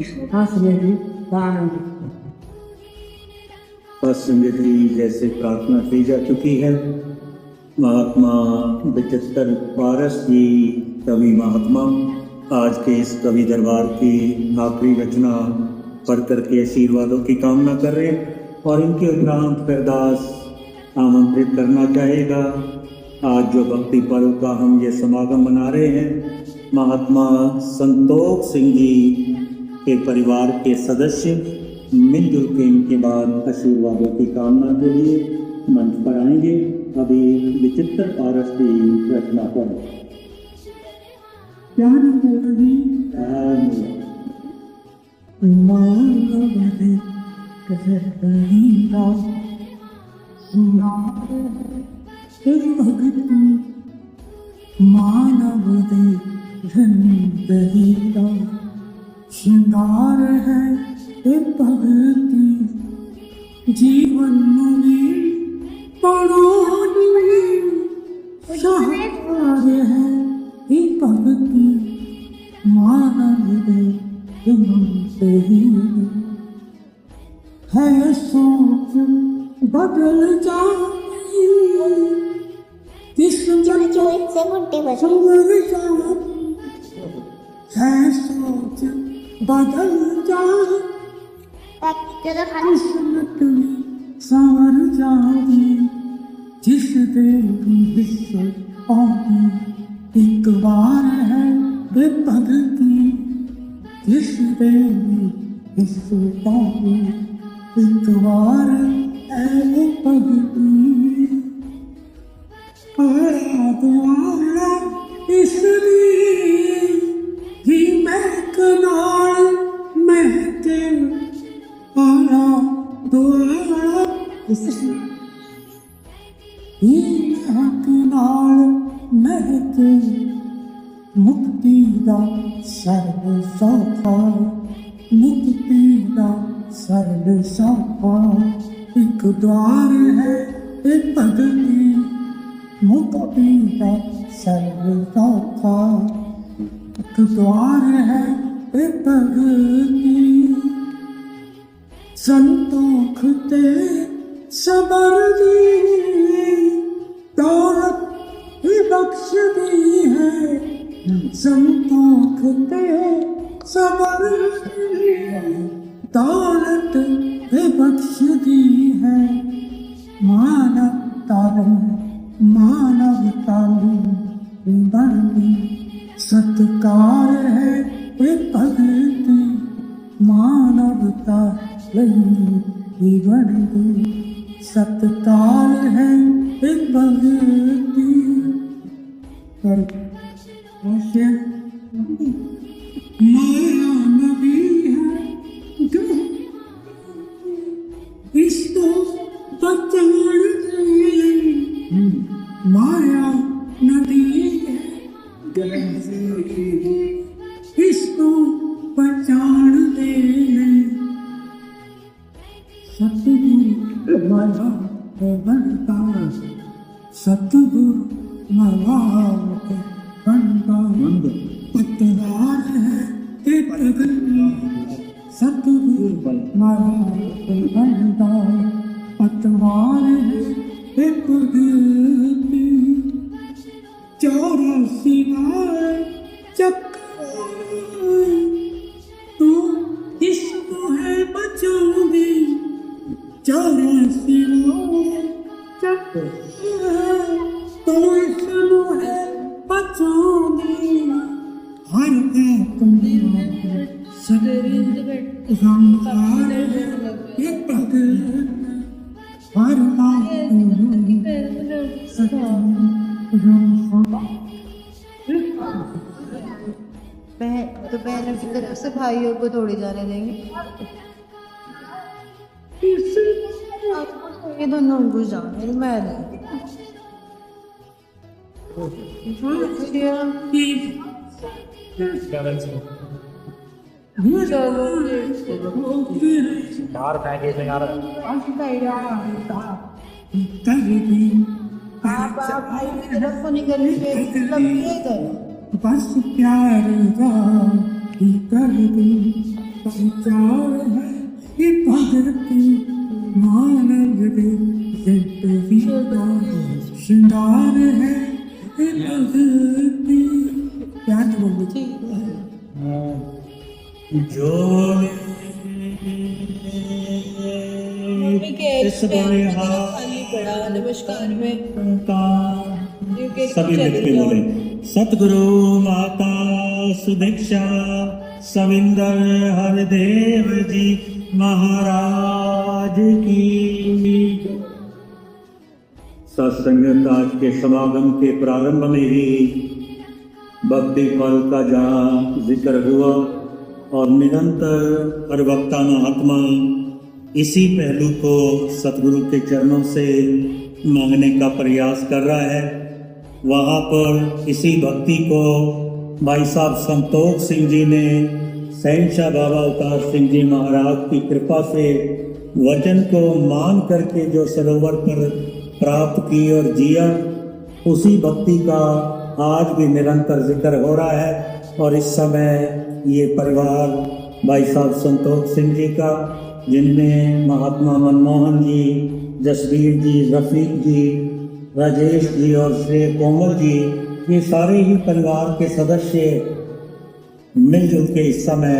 बस संगति जैसे प्रार्थना की जा चुकी है। महात्मा विचित्र पारस जी कवि महात्मा आज के इस कवि दरबार की आखिरी रचना पढ़ करके आशीर्वादों की कामना कर रहे हैं और इनके उपरांत फिरदास आमंत्रित करना चाहेगा। आज जो भक्ति पर्व का हम ये समागम मना रहे हैं, महात्मा संतोख सिंह जी के परिवार के सदस्य मिलजुल के इनके बाद आशीर्वादों की कामना के लिए मंच पर आएंगे। अभी विचित्र पारस की रचना पर ज्ञान बोली मानवदे कहरीरा सुनार है भगती मानवदे धनहीरा श्रृंगार है भगती जीवन में पड़ोनी सहार है भगती मानव दे है सोच बदल जाती किस्मत जो इससे मुट्ठी बची संवर जाती है सोच बदल जाती जो खाली किस्मत में संवर जाती जिस देवी हिस्से आती एक बार है भगती जिस देवी हिस्से आती एक बार है भगती द्वारा इसलिए ही महक नाल महके आला द्वारा ही महक नाल महके मुक्ति दा सर्व सौखा मुक्ति दा सर्व सौखा एक द्वार है एक भगती मुक्ति का सर्व सौखा एक द्वार है एक भगती संतोख ते सबर दी दौलत ही बख्श दी है संतोख ते सबर दी दौलत ही बख्श दी है मानवता बनती सत्कार है भगती मानवता बनती सत्कार है भगती माया नबी है इसको बचान माया नदी है इसको पहचान दे सतगुरु माया बनता सतगुरु माया बनता पतवार है भगती सतगुरु माया बनता पतवार है भगती चौरासी बार चक्कर तू इसको है बचाओगी 84 बार चक्कर तो इसको है बचाओगी हर तुम्हारे रंगार ये भगती हर बहन की तरफ से भाइयों को थोड़ी जाने देंगे ये दोनों घुस जाओ मैं आप भाई की तरफ को निकल बस प्यार का ही कर दी पहचान है ये भगती मानव दे जिंदगी का श्रृंगार है ये भगती क्या बोलती जो नमस्कार में सभी मिलके बोले सतगुरु माता सुदीक्षा सविंदर हरदेव जी महाराज की सत्संग आज के समागम के प्रारंभ में ही भक्ति फल का जहाँ जिक्र हुआ और निरंतर प्रवक्ता महात्मा इसी पहलू को सतगुरु के चरणों से मांगने का प्रयास कर रहा है। वहाँ पर इसी भक्ति को भाई साहब संतोष सिंह जी ने शहंशाह बाबा अवतार सिंह जी महाराज की कृपा से वचन को मान करके जो सरोवर पर प्राप्त की और जिया, उसी भक्ति का आज भी निरंतर जिक्र हो रहा है। और इस समय ये परिवार भाई साहब संतोष सिंह जी का, जिनमें महात्मा मनमोहन जी, जसवीर जी, रफीक जी, राजेश जी और श्री कोमल जी, ये सारे ही परिवार के सदस्य मिलजुल के इस समय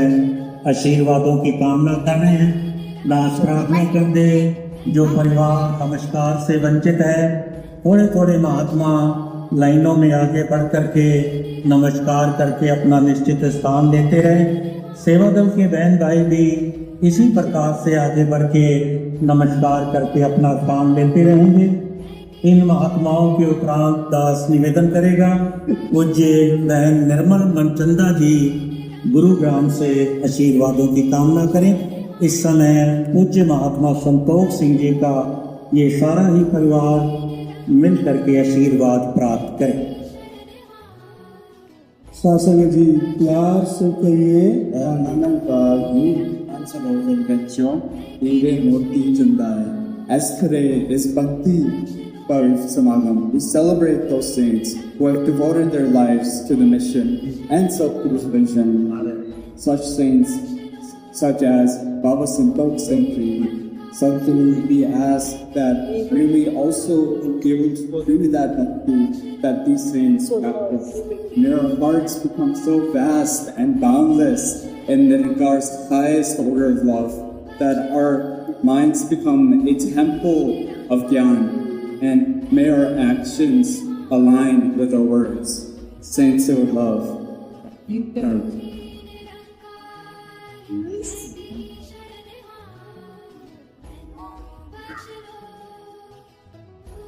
आशीर्वादों की कामना कर रहे हैं। दास प्रार्थना कर दे, जो परिवार नमस्कार से वंचित है, थोड़े थोड़े महात्मा लाइनों में आगे बढ़ करके नमस्कार करके अपना निश्चित स्थान लेते रहे। सेवा दल के बहन भाई भी इसी प्रकार से आगे बढ़ के नमस्कार करके अपना स्थान लेते रहेंगे। इन महात्माओं के उपरांत दास निवेदन करेगा। पूज्य बहन निर्मल मनचंदा जी गुरुग्राम से आशीर्वादों की कामना करें। इस समय पूज्य महात्मा संतोष सिंह जी का ये सारा ही परिवार मिल करके आशीर्वाद प्राप्त करें। शासन जी प्यार से कहिए मूर्ति जिंदा है। As today is Bhakti Parv Samagam, we celebrate those saints who have devoted their lives to the mission and Satguru's vision. Such saints such as Baba Santok Singh Ji. Sadhguru, we ask that really also give that bhakti that these saints practice. May our hearts become so vast and boundless in the regards to highest order of love, that our minds become a temple of Gyan, and may our actions align with our words. Saints of love.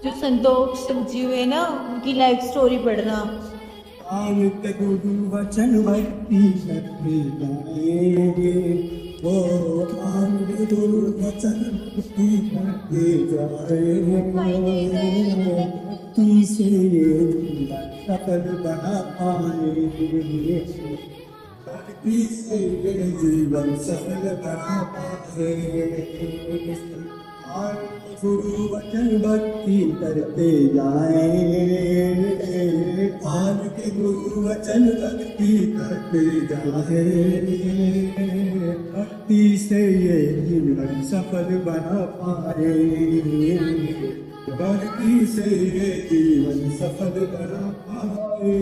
जो संतोष सिंह जी हुए ना, उनकी लाइफ स्टोरी पढ़ना। वचन भक्ति करते जाएंगे, वो वचन भक्ति करते जाएंगे, तुमसे सफल बना पाएंगे, भक्ति से जीवन सफल बना पाएंगे। गुरु वचन भक्ति करते जाएं, आज के गुरु वचन भक्ति करते जाएं, भक्ति से ये जीवन सफल बना पाए, भक्ति से ये जीवन सफल बना पाए।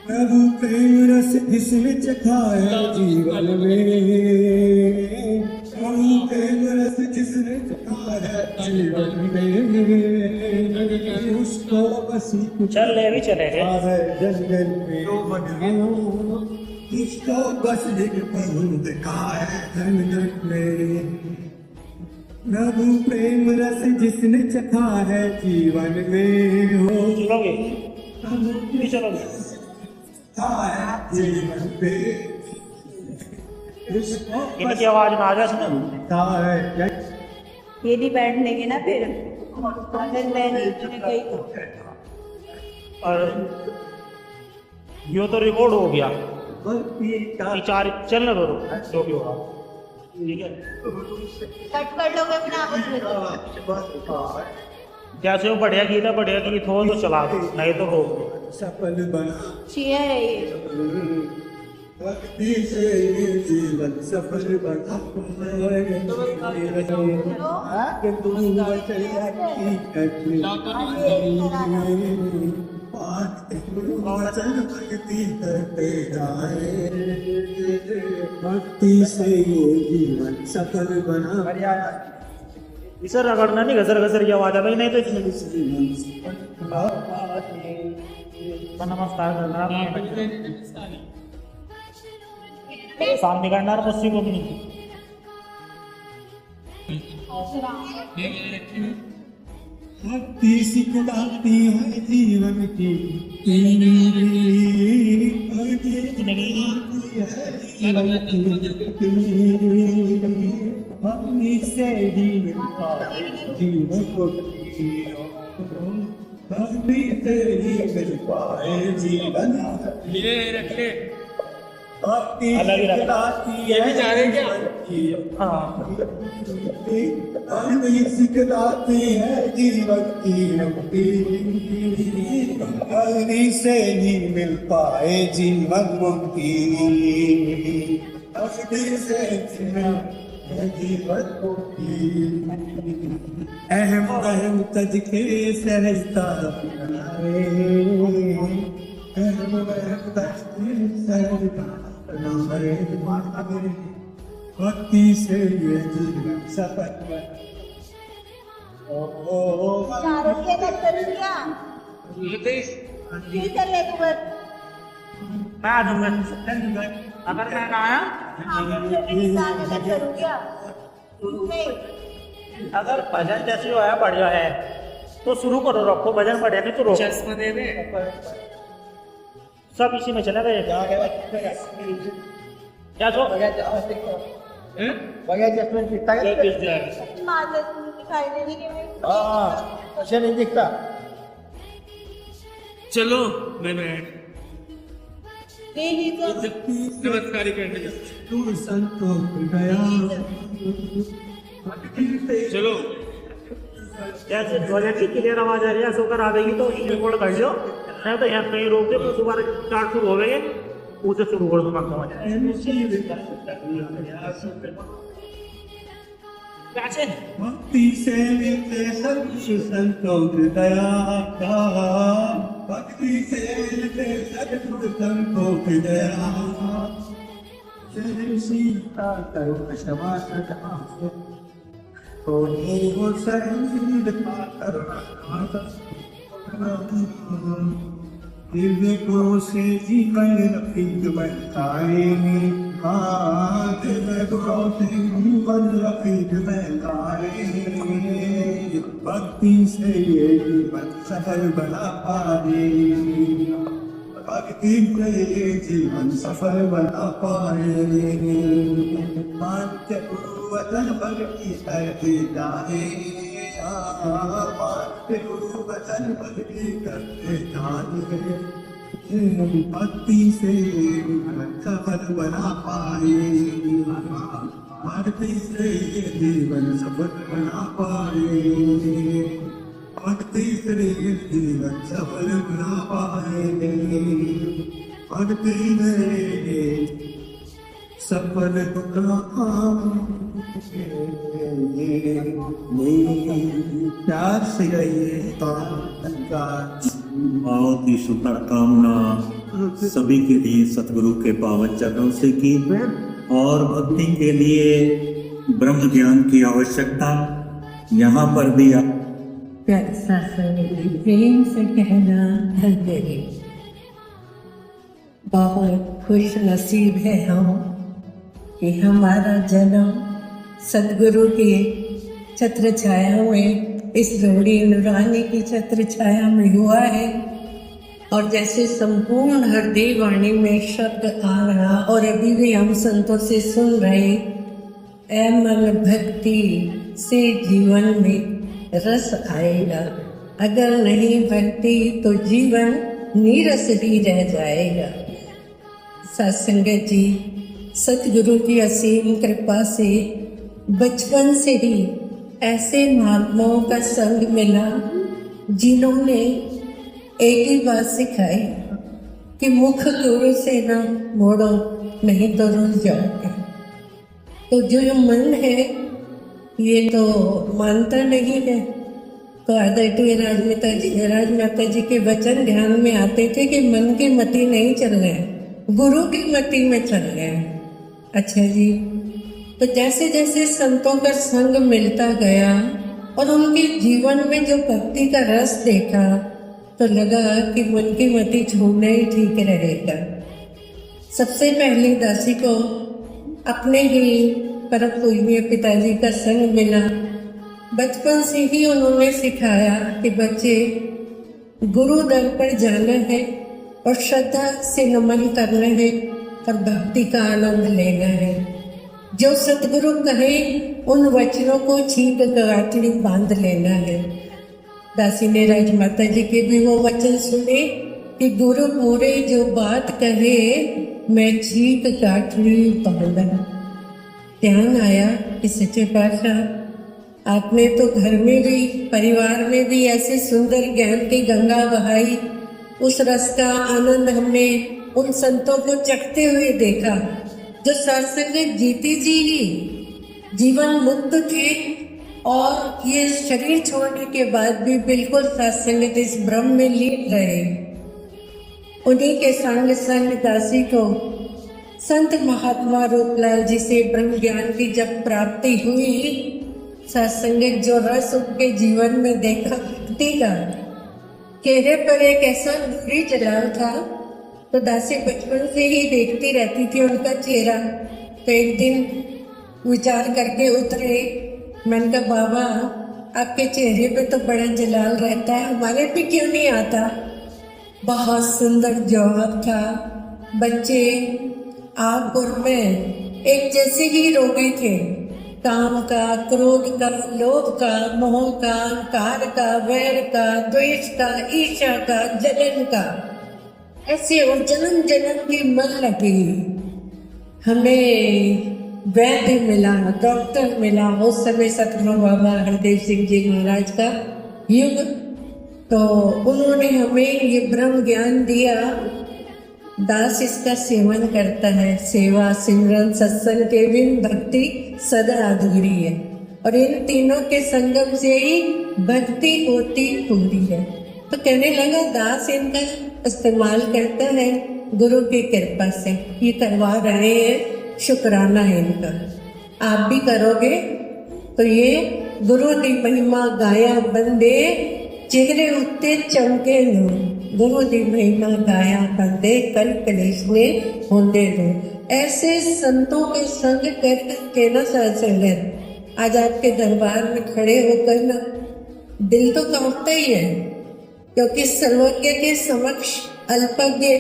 प्रभु प्रेम रस जिसने चखा है जीवन में, प्रभु प्रेम रस जिसने चखा है जीवन में, उसको बसी चल ले भी चलेगा जंगल में, उसको बस एक पल दिखा है जंगल में। प्रभु प्रेम रस जिसने चखा है जीवन में, हो चलोगे चलोगे जीवन पे इनकी आवाज में आ जा सुना। ये भी बैठ लेंगे ना फिर, अगर मैं नहीं गई तो। और यो तो रिकॉर्ड हो गया, चार चलने दो जो भी होगा, ठीक है। कट कर लोगे अपना आवाज। जैसे वो बढ़िया गीत हो तो चला दो, नहीं तो हो सफल बना शेयर है ये। भक्ति से ये जीवन सफल बना, भक्ति करते जाए, भक्ति से ये जीवन सफल बना। सर रगड़ना नहीं, घसर की आवाज आ गई, नहीं तो नमस्कार करना। सामने करना मुझसे को भी नहीं। भक्ति सिखलाती है जीवन की भक्ति से जीवन को भक्ति से मिल पाए जीवन ये रखे भक्ति सिखलाती है जीवन की भक्ति सिखलाती है जीवन की मुक्ति भक्ति से ही मिल पाए जीवन मुक्ति भक्ति से जीवन मुक्ति अहम अहम तज के सहजता अहम अहम तज के सहजता भक्ति से ये जीवन सफल आरोग्य करूंगा कर ले तू बस मैं आ दूंगा अगर मैं ना आया करूंगा अगर भजन जैसे जो है बढ़िया है तो शुरू करो, रखो भजन बढ़िया नहीं तो रोको। दे दे सब इसी में चला गए क्या जो दिखाई दे रही अच्छा नहीं दिखता चलो मैंने तो नमस्कार करने तू संतोष गया चलो जैसे ध्वजा की क्लियर आवाज आ रही है सोकर आ गई तो रिकॉर्ड कर लो, नहीं तो यहाँ कहीं रोक के दोबारा स्टार्ट शुरू हो गए उसे शुरू कर दो। भक्ति से मिलते सब संतोष दया का भक्ति से मिलते सब संतोष दया सीता करो क्षमा हो शहीद दिव्य को से जीवन रफीक बहकाएंगे दिव्य को से जीवन रफीक बहकाएंगे भक्ति से ये जीवन सफल बना पाएंगे भक्ति से ये जीवन सफल बना पाएंगे मान्य वचन भक्ति करते जाए मान्य वचन भक्ति करते जाए भक्ति से जीवन सफल बना पाए भक्ति से जीवन सफल बना पाए भक्ति से जीवन सफल बना पाए भक्ति से सफल बना प्यार से बहुत ही सुंदर कामना सभी के लिए सतगुरु के पावन चरणों से की। और भक्ति के लिए ब्रह्म ज्ञान की आवश्यकता यहाँ पर भी प्रेम से कहना धन्य है। बहुत खुश नसीब है हम कि हमारा जन्म सतगुरु के छत्र छाया में, इस गौड़ी नूरानी की छत्र छाया में हुआ है। और जैसे संपूर्ण हृदय वाणी में शब्द आ रहा और अभी भी हम संतों से सुन रहे, ऐ मन भक्ति से जीवन में रस आएगा, अगर नहीं भक्ति तो जीवन नीरस ही रह जाएगा। सत्संगत जी, सतगुरु की असीम कृपा से बचपन से ही ऐसे महात्माओं का संग मिला जिन्होंने एक ही बात सिखाई कि मुख दूर से ना मोड़ो, नहीं तो रुक जाओगे। तो जो मन है ये तो मानता नहीं है। तो आदरणीय राजमाता जी के वचन ध्यान में आते थे कि मन की मति नहीं चल रहे हैं, गुरु की मति में चल रहे हैं। अच्छा जी, तो जैसे जैसे संतों का संग मिलता गया और उनके जीवन में जो भक्ति का रस देखा तो लगा कि मन की मति छोड़ना ही ठीक रहेगा। सबसे पहले दासी को अपने ही परम पूजनीय पिताजी का संग मिला। बचपन से ही उन्होंने सिखाया कि बच्चे गुरु दर पर जाना है और श्रद्धा से नमन करना है और भक्ति का आनंद लेना है। जो सतगुरु कहे उन वचनों को छींक गांठड़ी बांध लेना है। दासी ने राजमाता जी के भी वो वचन सुने कि गुरु पूरे जो बात कहे मैं छींक गांठड़ी बांधा। ध्यान आया कि सच्चे पातशाह आपने तो घर में भी परिवार में भी ऐसे सुंदर ज्ञान की गंगा बहाई। उस रस का आनंद हमने उन संतों को चखते हुए देखा जो सत्संग जीती जी ही जीवन मुक्त थे और ये शरीर छोड़ने के बाद भी बिल्कुल सत्संग इस ब्रह्म में लीन रहे। उन्हीं के संग संग दासी को संत महात्मा रूपलाल जी से ब्रह्म ज्ञान की जब प्राप्ति हुई, सत्संग जो रस उनके जीवन में देखा भक्ति का, चेहरे पर एक ऐसा नूरी जलाल था। तो दासी बचपन से ही देखती रहती थी उनका चेहरा। तो एक दिन विचार करके उतरे, मैंने कहा बाबा आपके चेहरे पे तो बड़ा जलाल रहता है, हमारे पे क्यों नहीं आता। बहुत सुंदर जवाब था। बच्चे आप और मैं एक जैसे ही रोगी थे, काम का, क्रोध का, लोभ का, मोह का, अहंकार का, वैर का, द्वेष का, ईर्ष्या का, जलन का, ऐसे और जन्म जन्म की मन लगी। हमें वैद्य मिला, डॉक्टर मिला, उस समय सतगुरु बाबा हरदेव सिंह जी महाराज का युग। तो उन्होंने हमें ये ब्रह्म ज्ञान दिया। दास इसका सेवन करता है। सेवा, सिमरन, सत्संग के बिन भक्ति सदा अधूरी है और इन तीनों के संगम से ही भक्ति होती पूरी है। तो कहने लगा दास इनका इस्तेमाल करता है गुरु की कृपा से, ये करवा रहे हैं, शुक्राना है इनका। आप भी करोगे तो ये गुरु की महिमा गाया बंदे, चेहरे उत्ते चमके लो। गुरु की महिमा गाया बंदे, कल कलेश में होंदे दो। ऐसे संतों के संग कर के ना सत्संग आज आपके दरबार में खड़े होकर ना दिल तो कांपता ही है, क्योंकि सर्वज्ञ के समक्ष अल्पज्ञ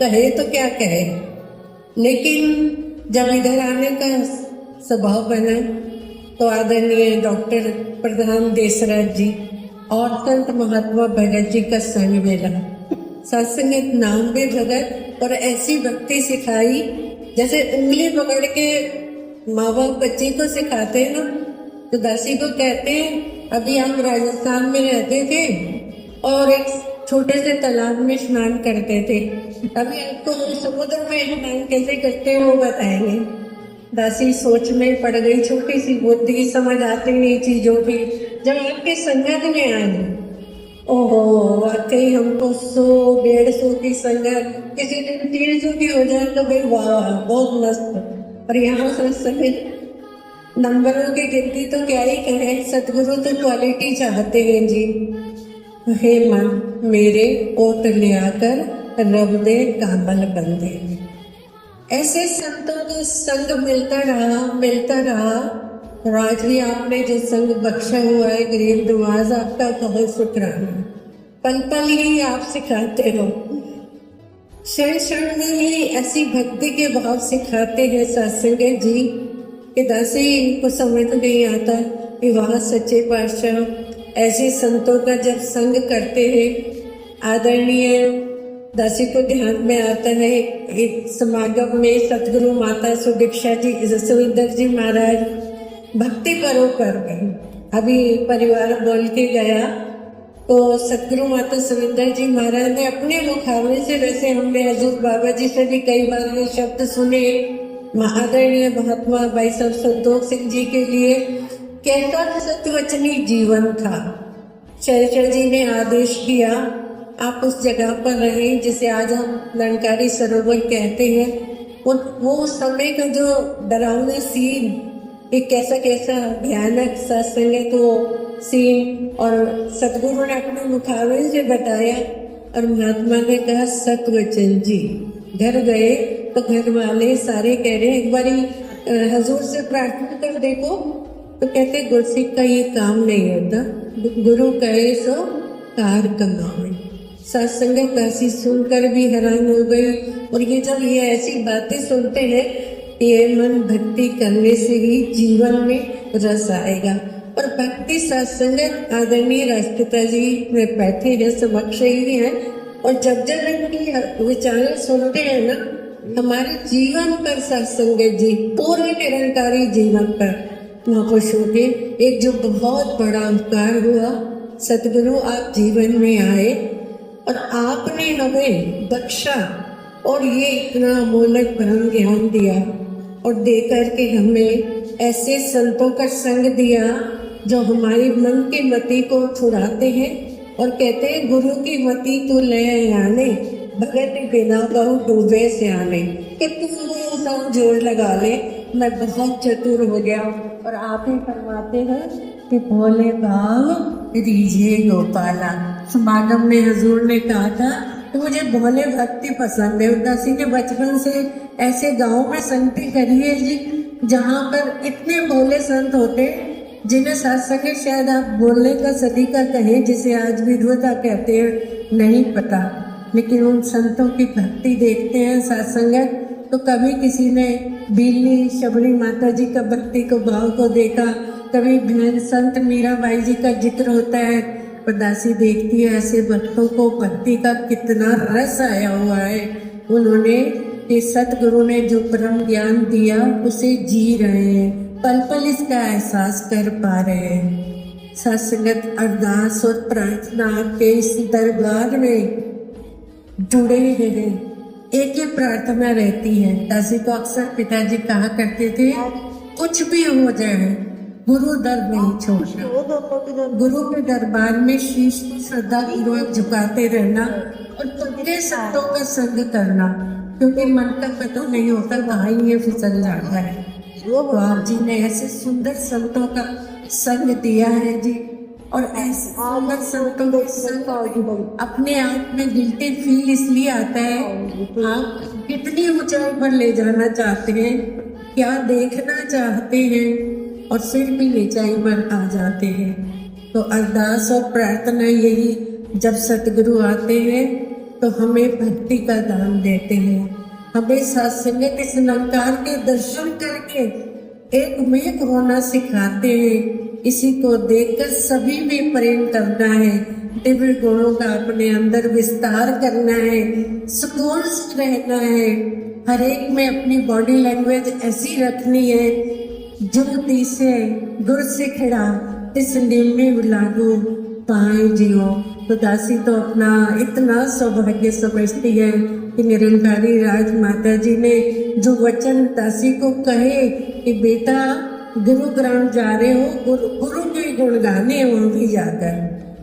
कहे तो क्या कहे। लेकिन जब इधर आने का स्वभाव बना तो आदरणीय डॉक्टर प्रधान देसराज जी और संत महात्मा भगत जी का संग मिला। सत्संग नाम भी भगत और ऐसी भक्ति सिखाई जैसे उंगली पकड़ के माँ बाप बच्चे को सिखाते हैं ना। तो दासी को कहते हैं अभी हम राजस्थान में रहते थे और एक छोटे से तालाब में स्नान करते थे। अभी आपको हम समुद्र में स्नान कैसे करते हैं वो बताएंगे। दासी सोच में पड़ गई, छोटी सी बुद्धि, समझ आती नहीं चीजों की। जब आपके संगत में आए, ओहो वाकई हमको 100-150 की संगत, किसी दिन 300 की हो जाए तो भाई वाह बहुत मस्त। और यहाँ सत्संग नंबरों की गिनती तो क्या ही कहें, सतगुरु तो क्वालिटी चाहते हैं जी। हे मन मेरे ओट ले आकर रब दे कामल बंदे। ऐसे संतों का संग मिलता रहा। और आज भी आपने जो संग बख्शा हुआ है, गरीब नवाज, आपका बहुत शुक्राना। पल पल ही आप सिखाते हो, क्षण क्षण में ही ऐसी भक्ति के भाव सिखाते हैं सत्संग जी कि दासी को समझ नहीं आता कि वहाँ सच्चे पातशाह ऐसे संतों का जब संग करते हैं। आदरणीय दासी को ध्यान में आता है एक समागम में सतगुरु माता सुदीक्षा जी, सुविंदर जी महाराज भक्ति परो कर गए। अभी परिवार बोल के गया तो सतगुरु माता सुविंदर जी महाराज ने अपने मुखावरे से, वैसे हमने हजूर बाबा जी से भी कई बार ये शब्द सुने, आदरणीय महात्मा भाई साहब संतोष सिंह जी के लिए कैसा सतवचनी जीवन था। शहर जी ने आदेश किया आप उस जगह पर रहें जिसे आज हम लंकारी सरोवर कहते हैं। वो समय का जो डरावना सीन, एक कैसा भयानक सत्संग तो सीन, और सतगुरु ने अपने मुखावरे से बताया और महात्मा ने कहा सतवचन जी। घर गए तो घर वाले सारे कह रहे एक बारी हजूर से प्रार्थना कर देखो, तो कहते गुरसिख का ये काम नहीं होता, गुरु कहे सो कार कमावे। सत्संग दासी सुनकर भी हैरान हो गई। और ये जब ये ऐसी बातें सुनते हैं, ये मन भक्ति करने से ही जीवन में रस आएगा। और भक्ति सत्संग आदरणीय राष्ट्रपिता जी में बैठे हैं, समक्ष ही है, और जब जब इनकी विचारें सुनते हैं ना, हमारे जीवन पर सत्संग जी, पूरे निरंकारी जीवन पर खुश होके एक जो बहुत बड़ा उपकार हुआ, सतगुरु आप जीवन में आए और आपने हमें बख्शा और ये इतना अमूल्य ब्रह्म ज्ञान दिया, और दे करके हमें ऐसे संतों का संग दिया जो हमारी मन की मति को छुड़ाते हैं और कहते हैं गुरु की मति तो ले आने, भगत बिना बहु डूबे से आने। कितना जोर लगा ले, मैं बहुत चतुर हो गया। और आप ही फरमाते हैं कि भोले भाव रीझे गोपाला। समागम में हजूर ने कहा था कि मुझे भोले भक्ति पसंद है। उदासी ने बचपन से ऐसे गांव में संगति करी है जी, जहाँ पर इतने भोले संत होते जिन्हें सत्संग शायद आप बोलने का सलीका कहें, जिसे आज विद्वता कहते हैं, नहीं पता। लेकिन उन संतों की भक्ति देखते हैं सत्संग, तो कभी किसी ने बिल्ली शबरी माता जी का भक्ति को भाव को देखा, कभी बहन संत मीराबाई जी का जिक्र होता है। उदासी देखती है ऐसे भक्तों को भक्ति का कितना रस आया हुआ है। उन्होंने इस सतगुरु ने जो परम ज्ञान दिया उसे जी रहे हैं, पल पल इसका एहसास कर पा रहे हैं। सत्संगत अरदास और प्रार्थना के इस दरबार में जुड़े हैं। एक ही प्रार्थना रहती है। दासी को अक्सर पिताजी कहा करते थे, कुछ भी हो जाए गुरु दर नहीं छोड़ना, गुरु के दरबार में शीश को श्रद्धा पूर्वक झुकाते रहना और तुमके संतों का संग करना, क्योंकि मन का पता नहीं होता कहाँ ये फिसल जाता है। तो आप जी ने ऐसे सुंदर संतों का संग दिया है जी, और ऐसे सुंदर संतों के संग अपने आप में गिल्टी फील इसलिए आता है, आप कितनी ऊंचाई पर ले जाना चाहते हैं, क्या देखना चाहते हैं, और फिर भी ऊंचाई पर आ जाते हैं। तो अरदास और प्रार्थना यही, जब सतगुरु आते हैं तो हमें भक्ति का दान देते हैं, हमें सत्संग इस निरंकार के दर्शन करके एक में होना सिखाते हैं। इसी को देखकर सभी में प्रेम करना है, दिव्य गुणों का अपने अंदर विस्तार करना है, सुकून से रहना है। हर एक में अपनी बॉडी लैंग्वेज ऐसी रखनी है, जुगती से गुर से खिड़ा इस निम्न लागू पाए जियो। तो दासी तो अपना इतना सौभाग्य समझती है कि निरंकारी राज माता जी ने जो वचन दासी को कहे कि बेटा गुरुग्राम जा रहे हो, गुरु के गुण गाने वो भी जाकर,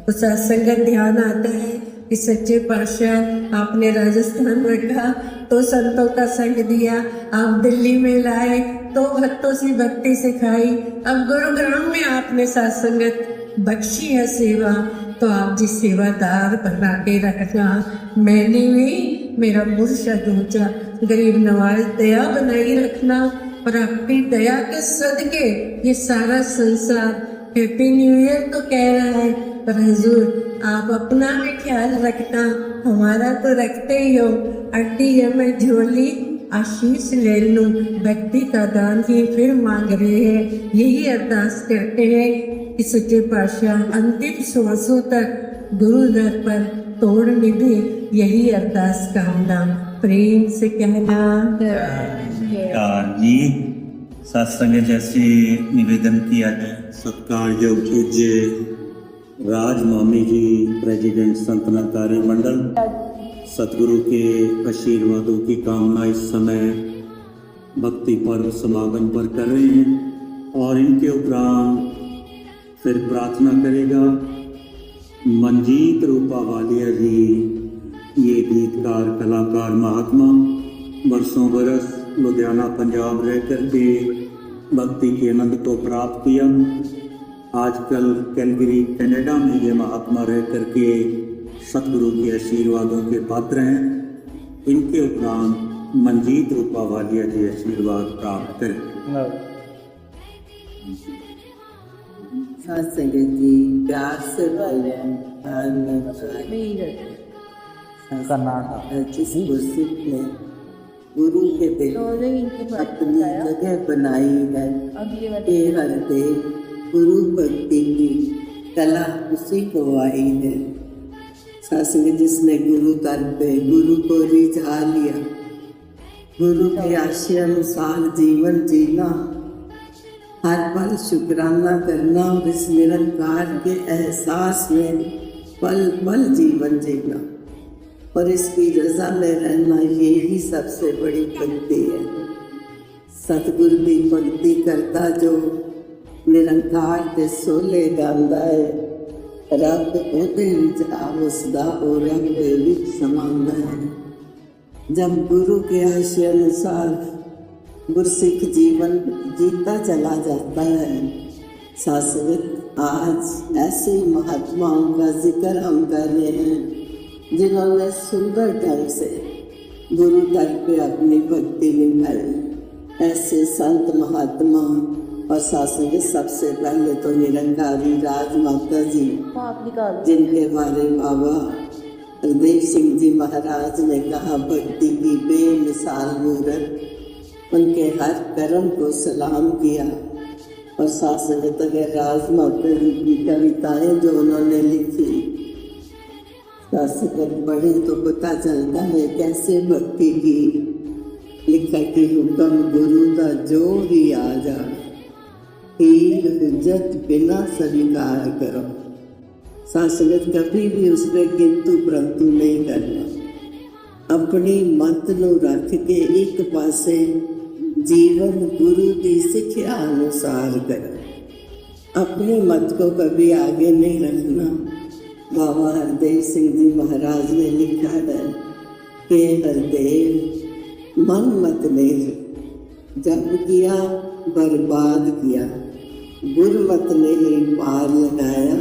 तो सत्संग ध्यान आता है कि सच्चे पातशाह आपने राजस्थान रखा तो संतों का संग दिया, आप दिल्ली में लाए तो भक्तों से भक्ति सिखाई, अब गुरुग्राम में आपने सत्संगत बख्शी है सेवा, तो आप जी सेवादार बना के रखना। मैंने भी मेरा मुर्शद ऊंचा गरीब नवाज दया बनाई रखना, और अपनी दया के सदके ये सारा संसार हैप्पी न्यू ईयर तो कह रहा है, पर हुजूर आप अपना भी ख्याल रखना, हमारा तो रखते ही हो। आंटी ये मैं झोली आशीष ले लूं, भक्ति का दान ही फिर मांग रहे हैं। यही अरदास करते हैं कि सच्चे पातशाह अंतिम श्वासों तक गुरु दर पर तोड़ निभे, यही अरदास कामना प्रेम से कहना। जी सत्संग जैसे निवेदन किया जाए, सत्कार जो पूज्य राज मामी जी प्रेसिडेंट संतनाकारी मंडल, सतगुरु के आशीर्वादों की कामना इस समय भक्ति पर्व समागम पर कर रहे हैं, और इनके उपरांत फिर प्रार्थना करेगा मंजीत रूपा वालिया जी। ये गीतकार कलाकार महात्मा बरसों बरस लुधियाना पंजाब रह करके भक्ति के आनंद को प्राप्त किया। आजकल कैलगरी कनाडा में ये महात्मा रह करके सतगुरु के आशीर्वादों के पात्र हैं। इनके उपरांत मनजीत रूपावालिया जी आशीर्वाद प्राप्त करें। साथ संगत जी प्यार से जिस गुरसिख ने गुरु के दिल अपनी जगह बनाई है, ये हर देव गुरु भक्ति की कला उसी को आई है। सासंग जिसने गुरु दर पे गुरु को रिझा लिया, गुरु के आशय अनुसार जीवन जीना, हर पल शुक्राना करना और इस निरंकार के एहसास में पल पल जीवन जीना और इसकी रजा में रहना, यही सबसे बड़ी भक्ति है। सतगुरु की भक्ति करता जो निरंकार के सोले गांदा है, रब ओदे विच आवसदा और रब दे विच समांदा है। जब गुरु के आशय अनुसार गुरसिख जीवन जीता चला जाता है। शाश्वत आज ऐसे महात्माओं का जिक्र हम कर रहे हैं जिन्होंने सुंदर ढंग से गुरु दर पे अपनी भक्ति निभाई। ऐसे संत महात्मा और शासक सबसे पहले तो निरंकारी राजमाता जी, जिनके बारे बाबा हरदेव सिंह जी महाराज ने कहा भक्ति की बेमिसाल मूरत, उनके हर कर्म को सलाम किया। और शासक तक राजमाता जी की कविताएं जो उन्होंने लिखी, शासक पढ़े तो पता चलता है कैसे भक्ति की। लिखा कि हुक्म गुरु दा जो भी आ जा, हील हुज्जत बिना स्वीकार करो। शासक कभी भी उस पर किंतु परंतु नहीं करना। अपनी मत नू रख के एक पासे जीवन गुरु की शिक्षा अनुसार करो। अपनी मत को कभी आगे नहीं रखना। बाबा हरदेव सिंह जी महाराज ने लिखा है कि हरदेव मन मत नहीं, जब किया बर्बाद किया, गुरमत ने पार लगाया,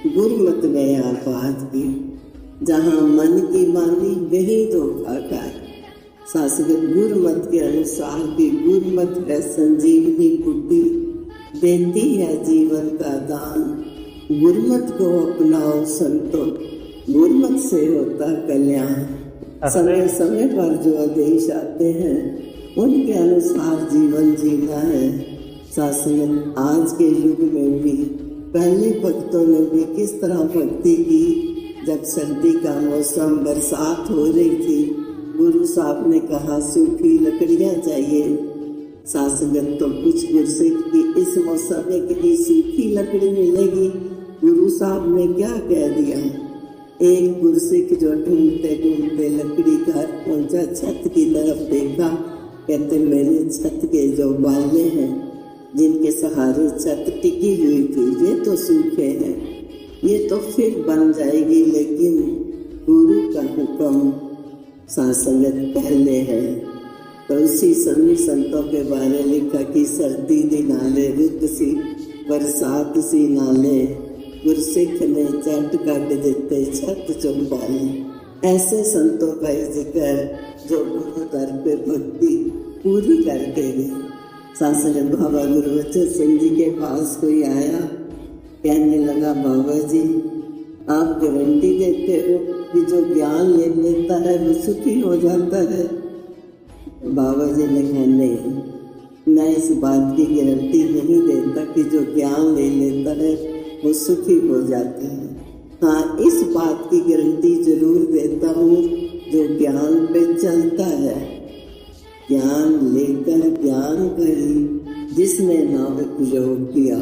गुरमत ने आबाद किया। जहाँ मन की मानी वही धोखा खाए। शासक गुरमत के अनुसार भी गुरमत है संजीवनी बुद्धि, देती है जीवन का दान। गुरमत को अपनाओ संतो, गुरमत से होता कल्याण। समय समय पर जो आदेश आते हैं उनके अनुसार जीवन जीना है। शासन आज के युग में भी पहले भक्तों ने भी किस तरह भक्ति की। जब सर्दी का मौसम, बरसात हो रही थी, गुरु साहब ने कहा सूखी लकड़ियां चाहिए। शासक तो कुछ गुरसिख की इस मौसम में कितनी सूखी लकड़ी मिलेगी। गुरु साहब ने क्या कह दिया। एक गुरसिख जो ढूंढते ढूंढते लकड़ी घर पहुंचा, छत की तरफ देखा, कहते मेरे छत के जो बाले हैं जिनके सहारे छत टिकी हुई थी, ये तो सूखे हैं, ये तो फिर बन जाएगी, लेकिन गुरु का हुक्म शासक पहले है। तो उसी समय संतों के बारे लिखा कि सर्दी दी नाले रुत सी, बरसात सी नाले, गुरसिख ने चट काट देते छत चौपाले। ऐसे संतों का जिक्र जो गुरु दर पे भक्ति पूरी करके गए। शासक बाबा गुरबचन सिंह जी के पास कोई आया, कहने लगा बाबा जी आप गारंटी देते हो कि जो ज्ञान ले लेता है वो सुखी हो जाता है। बाबा जी ने कहा नहीं, मैं इस बात की गारंटी नहीं देता कि जो ज्ञान ले लेता है वो सुखी हो जाते हैं। हाँ, इस बात की गारंटी जरूर देता हूँ जो ज्ञान पे चलता है। ज्ञान लेकर ज्ञान करी जिसने ना उपयोग किया,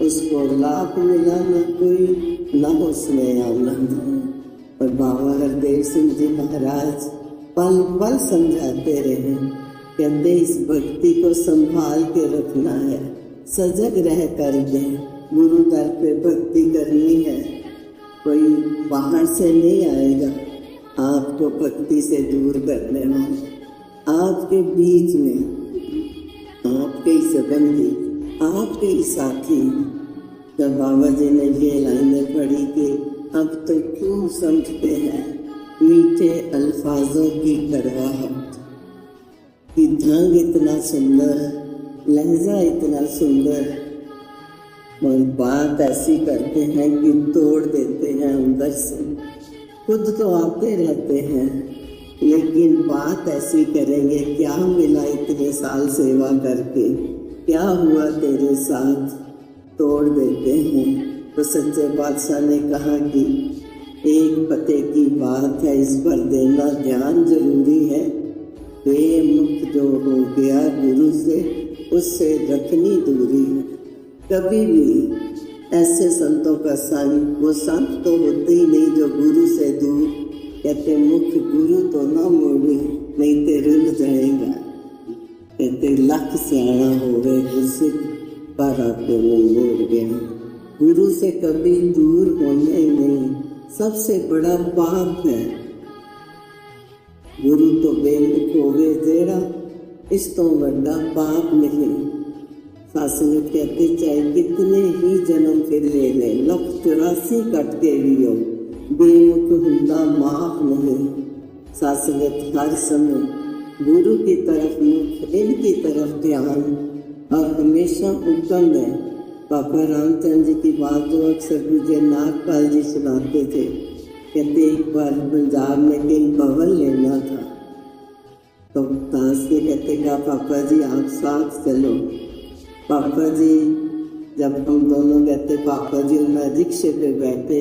उसको लाभ मिला न कोई, न उसमें आनंद। और बाबा हरदेव सिंह जी महाराज पल पल समझाते रहे, कहते इस भक्ति को संभाल के रखना है, सजग रह कर दें। गुरु दर पे भक्ति करनी है, कोई बाहर से नहीं आएगा आपको भक्ति से दूर करने वाला। आपके बीच में आपके ही संबंधी, आपके ही साथी। जब बाबा जी ने ये लाइनें पढ़ी कि अब तो क्यों समझते हैं मीठे अल्फाजों की करवाहट, कि ढंग इतना सुंदर, लहजा इतना सुंदर, और बात ऐसी करते हैं कि तोड़ देते हैं अंदर से। खुद तो आते रहते हैं लेकिन बात ऐसी करेंगे, क्या मिला इतने साल सेवा करके, क्या हुआ तेरे साथ, तोड़ देते हैं। तो सच्चे बादशाह ने कहा कि एक पते की बात है, इस पर देना ध्यान जरूरी है। बेमुख जो हो गया गुरु से, उससे रखनी दूरी है। कभी भी ऐसे संतों का संग, वो संत तो होते ही नहीं जो गुरु से दूर, कहते मुख गुरु तो ना मोड़ी, नहीं ते रुल जाएगा। कहते लख सियाणा होवे गुरसिख, पर आपको मोड़ गया। गुरु से कभी दूर होना ही नहीं, सबसे बड़ा पाप है। गुरु तो बेमुख होवे जेड़ा, इस तो बड़ा पाप नहीं। सासंगत कहते चाहे कितने ही जन्म फिर ले लें, 184 कट के भी हो, बेमुख हुंदा माफ नहीं। सासंगत हर समय गुरु की तरफ मुख, इनकी तरफ ध्यान, और हमेशा हुक्म है। पापा रामचंद्र जी की बात जो अक्सर मुझे नागपाल जी सुनाते थे। कहते एक बार पंजाब में कहीं भवन लेना था, तो दास के कहते कहा पापा जी आप साथ चलो। पापा जी, जब हम दोनों कहते पापा जी और मैं रिक्शे पे बैठे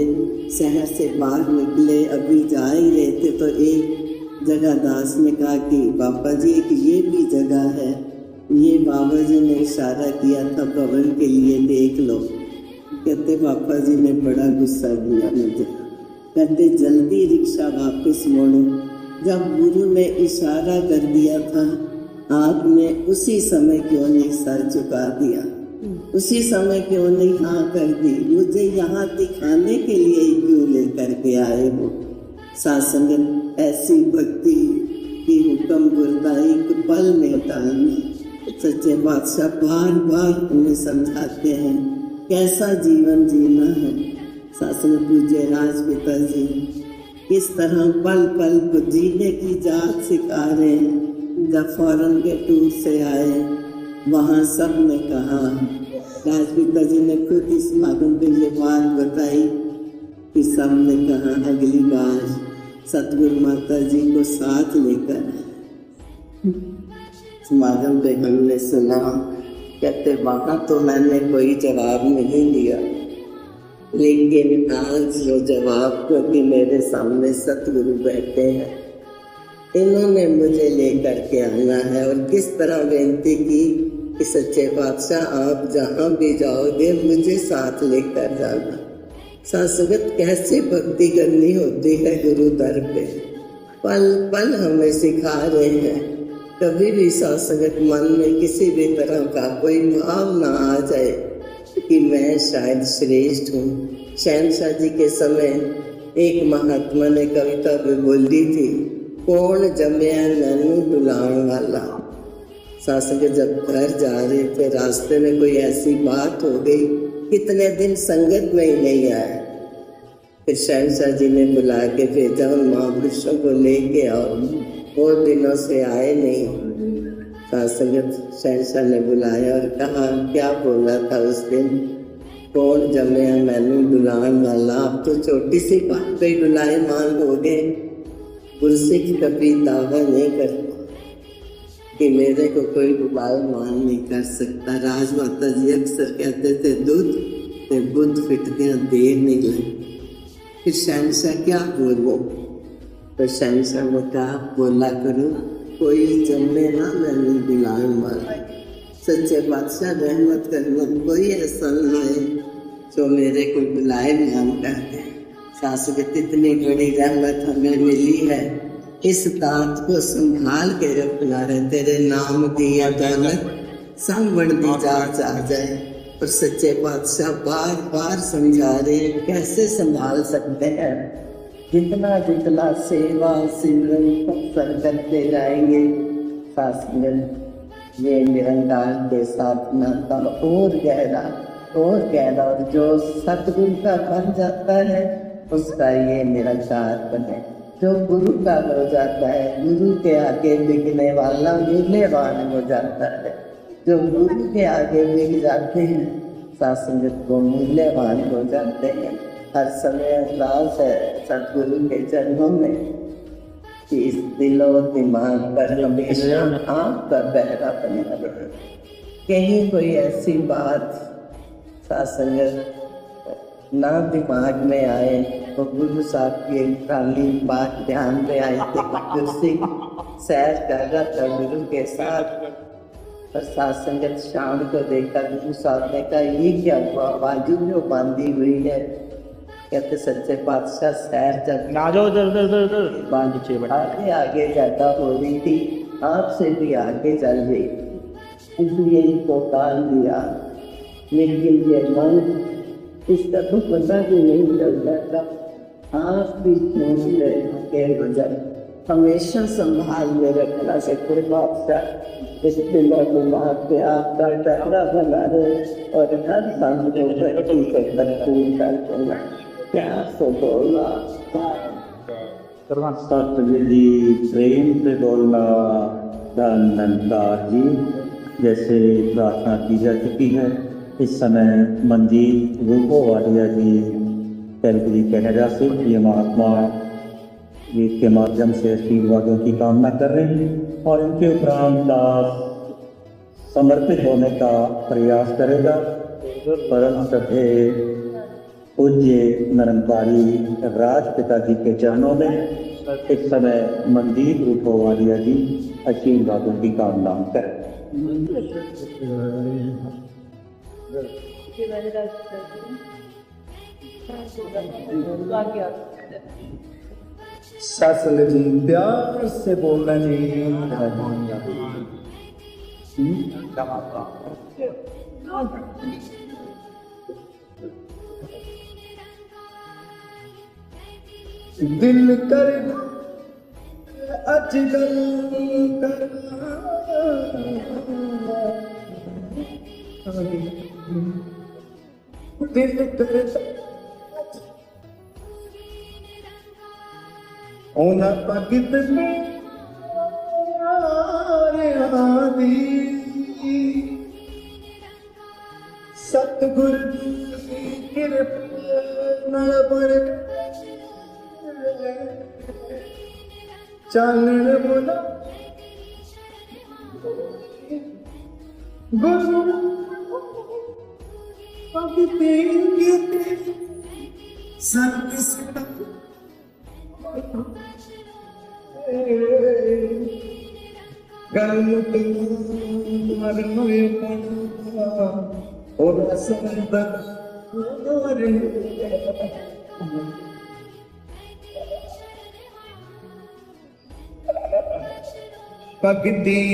शहर से बाहर निकले, अभी जा ही रहे थे, तो एक जगह दास ने कहा कि पापा जी एक ये भी जगह है, ये बाबा जी ने इशारा किया था भवन के लिए, देख लो। कहते पापा जी ने बड़ा गुस्सा किया मुझे। कहते जल्दी रिक्शा वापस मोड़ो, जब गुरु ने इशारा कर दिया था आपने उसी समय क्यों नहीं सर झुका दिया, उसी समय क्यों नहीं हाँ कर दी, मुझे यहाँ दिखाने के लिए ही क्यों लेकर के आए हो। सासंगत ऐसी भक्ति की हुक्म गुरदाई एक पल में उतारना। सच्चे बादशाह बार बार हमें समझाते हैं कैसा जीवन जीना है। सासंगत पूज्य राजपिता जी किस तरह पल पल को जीने की जात सिखा रहे हैं। जब फॉरेन के टूर से आए, वहाँ सब ने कहा, राजपिता जी ने खुद इस समागम पे ये बात बताई कि सब ने कहा अगली बार सतगुरु माता जी को साथ लेकर। समागम पे हमने सुना, कहते वहाँ तो मैंने कोई जवाब नहीं दिया, लेकिन आज जो जवाब, क्योंकि मेरे सामने सतगुरु बैठे हैं, इन्होंने मुझे लेकर के आना है। और किस तरह बेनती की कि सच्चे बादशाह आप जहाँ भी जाओगे मुझे साथ लेकर जाना। सासंगत कैसे भक्ति करनी होती है गुरु दर पे, पल पल हमें सिखा रहे हैं। कभी भी सासंगत मन में किसी भी तरह का कोई भाव ना आ जाए कि मैं शायद श्रेष्ठ हूँ। शहनशाह जी के समय एक महात्मा ने कविता में बोली थी, कौन जमया नैनू बुलाने वाला। सासंगत जब घर जा रहे थे, रास्ते में कोई ऐसी बात हो गई, कितने दिन संगत में ही नहीं आए। फिर शहनशाह जी ने बुला के भेजा, उन महापुरुषों को लेके आओ, बहुत दिनों से आए नहीं। सासंगत शहनशाह ने बुलाया और कहा क्या बोला था उस दिन, कौन जमया मैनू बुलाने वाला। आप तो छोटी सी बात पे बुलाए मान हो गए। गुरसिख कभी दावा नहीं करता कि मेरे को कोई बुलाए मान नहीं कर सकता। राजमाता जी अक्सर कहते थे दूध ते बुद्ध फिटदियां देर नहीं लगी। फिर शहनशाह क्या बोलो, तो शहनशाह ने कहा बोला करो, कोई जमे ना मैंने बुलाए वाला। सच्चे बादशाह रहमत करना, कोई ऐसा ना है जो मेरे को बुलाए मान कर दे। सासंगत इतनी बड़ी रहमत हमें मिली है, इस दात को संभाल के रखना है। तेरे नाम दिया दौलत सब बढ़ती जा जाए। और सच्चे बादशाह बार बार समझा रहे हैं कैसे संभाल सकते हैं। जितना जितना सेवा सिमरन सब करते जाएंगे, सासंगत ये निरंकार के साथ नाता और गहरा और गहरा, और जो सतगुरु का बन जाता है उसका ये निरंकार बने। जो गुरु का हो जाता है, गुरु के आगे बिकने वाला मूल्यवान हो जाता है। जो गुरु के आगे बिक जाते हैं साथ संगत को मूल्यवान हो जाते हैं। हर समय अरदास है सतगुरु के चरणों में कि इस दिलो दिमाग पर हमेशा आपका पहरा बना रहे। कहीं कोई ऐसी बात साथ संगत ना दिमाग में आए तो गुरु साहब की एक तालीम बात ध्यान में आई थी। कुर्सी सैर कर रहा था गुरु के साथ, पर साथ संगत शाम को देखा गुरु साहब ने कहा ये क्या हुआ, बाजू जो बांधी हुई है। कहते सच्चे पातशाह सैर चल आगे आगे ज्यादा हो रही थी, आपसे भी आगे चल रही, इसलिए इनको काल दिया। लेकिन ये मन इसका तो पता भी नहीं चल जाता। आप भी सोच रहे गुजर हमेशा संभाल में रखना सच्चे पातशाह इस दिलों दिमाग पे आपका पहरा बना रहे और हर काम को भरपूर करना। क्या सो बोला सतगुरु जी प्रेम से बोलना धन्यवाद जी। जैसे प्रार्थना की जा चुकी है, इस समय मंजीत रूपो वालिया जी कैलगरी कनाडा से ये महात्मा गीत के माध्यम से आशीर्वादों की कामना कर रहे हैं और इनके उपरांत समर्पित होने का प्रयास करेगा। परम सभ्य पूज्य निरंकारी राजपिता जी के चरणों में इस समय मंदीप रूपो वालिया जी आशीर्वादों की कामना करें। सत्संग जी प्यार से बोलना जी। दिल कर अजगल कर दिल कर ओना पगित में आदि सतगुर की कृपा न बड़ चालन बोला गुरु पगिते सर्व से पगती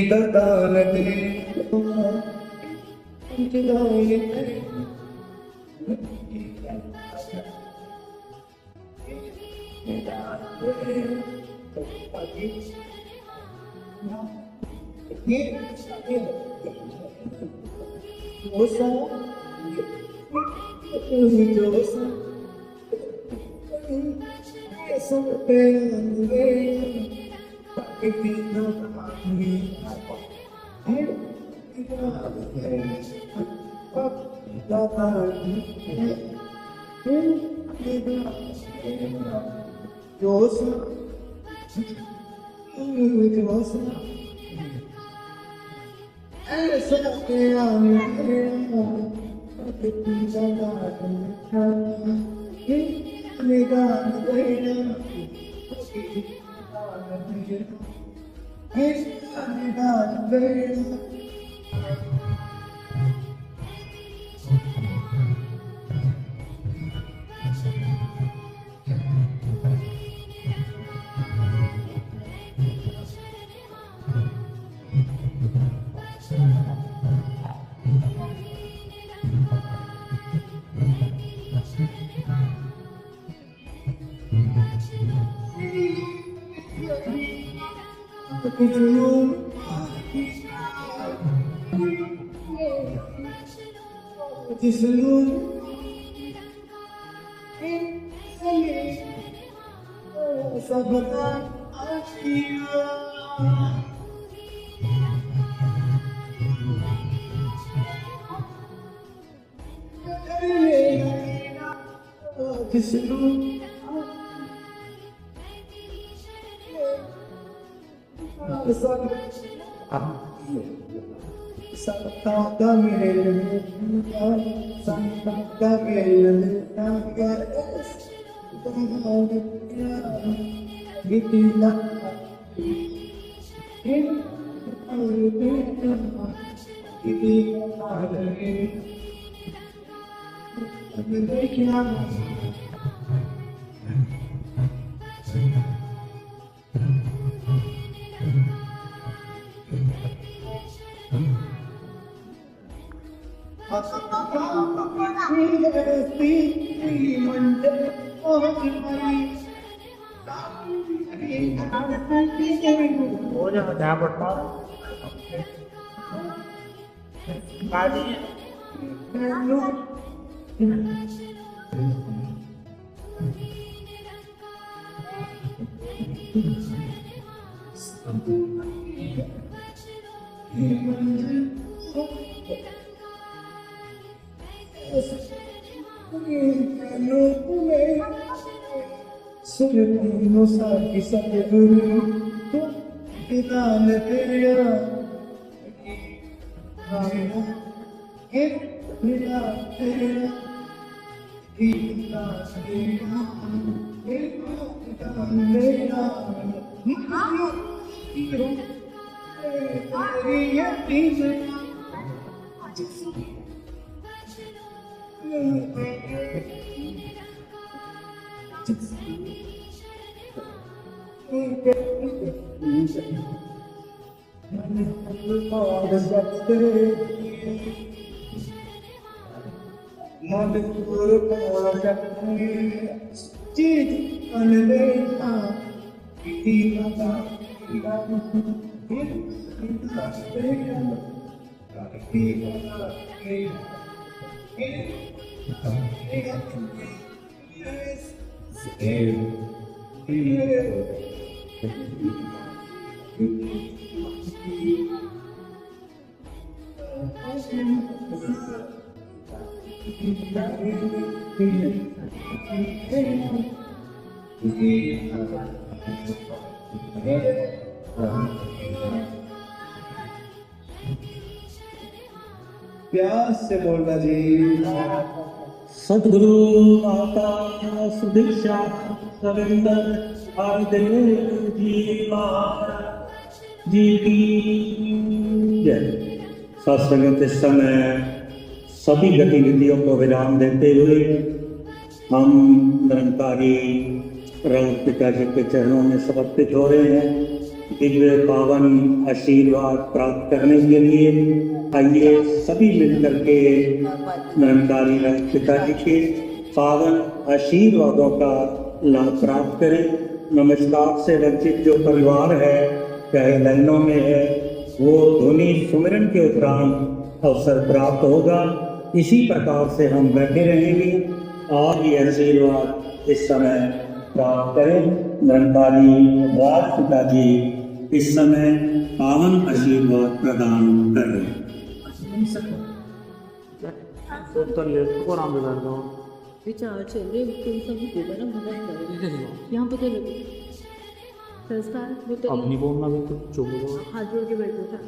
दान दे सब हो जाएगा क्या पड़ता काजी प्यार से बोलना जी। सतगुरु माता सुदीक्षा रविंदर हरदेव जी महाराज जी की जय। सत्संग इस समय सभी गतिविधियों को विराम देते हुए हम निरंकारी राम पिताजी के चरणों में समर्पित हो रहे हैं। दिव्य पावन आशीर्वाद प्राप्त करने के लिए आइए सभी मिलकर के निरंकारी राम पिताजी के पावन आशीर्वादों का लाभ प्राप्त करें। नमस्कार से वंचित जो परिवार है, चाहे लाइनों में है, वो ध्वनि सुमिरन के उपरांत अवसर प्राप्त होगा। इसी प्रकार से हम बैठे रहेंगे और ये आशीर्वाद इस समय प्राप्त करें। निरंकारी राज पिताजी इस समय पावन आशीर्वाद प्रदान कर रहे हैं। को नाम दे दो विचार चल रहे तुम सब होगा ना भगवान करो यहाँ पे तो लगे संस्कार वो तो अब नहीं बोलना बिल्कुल चुप हो जाओ। हाथ जोड़ के बैठो था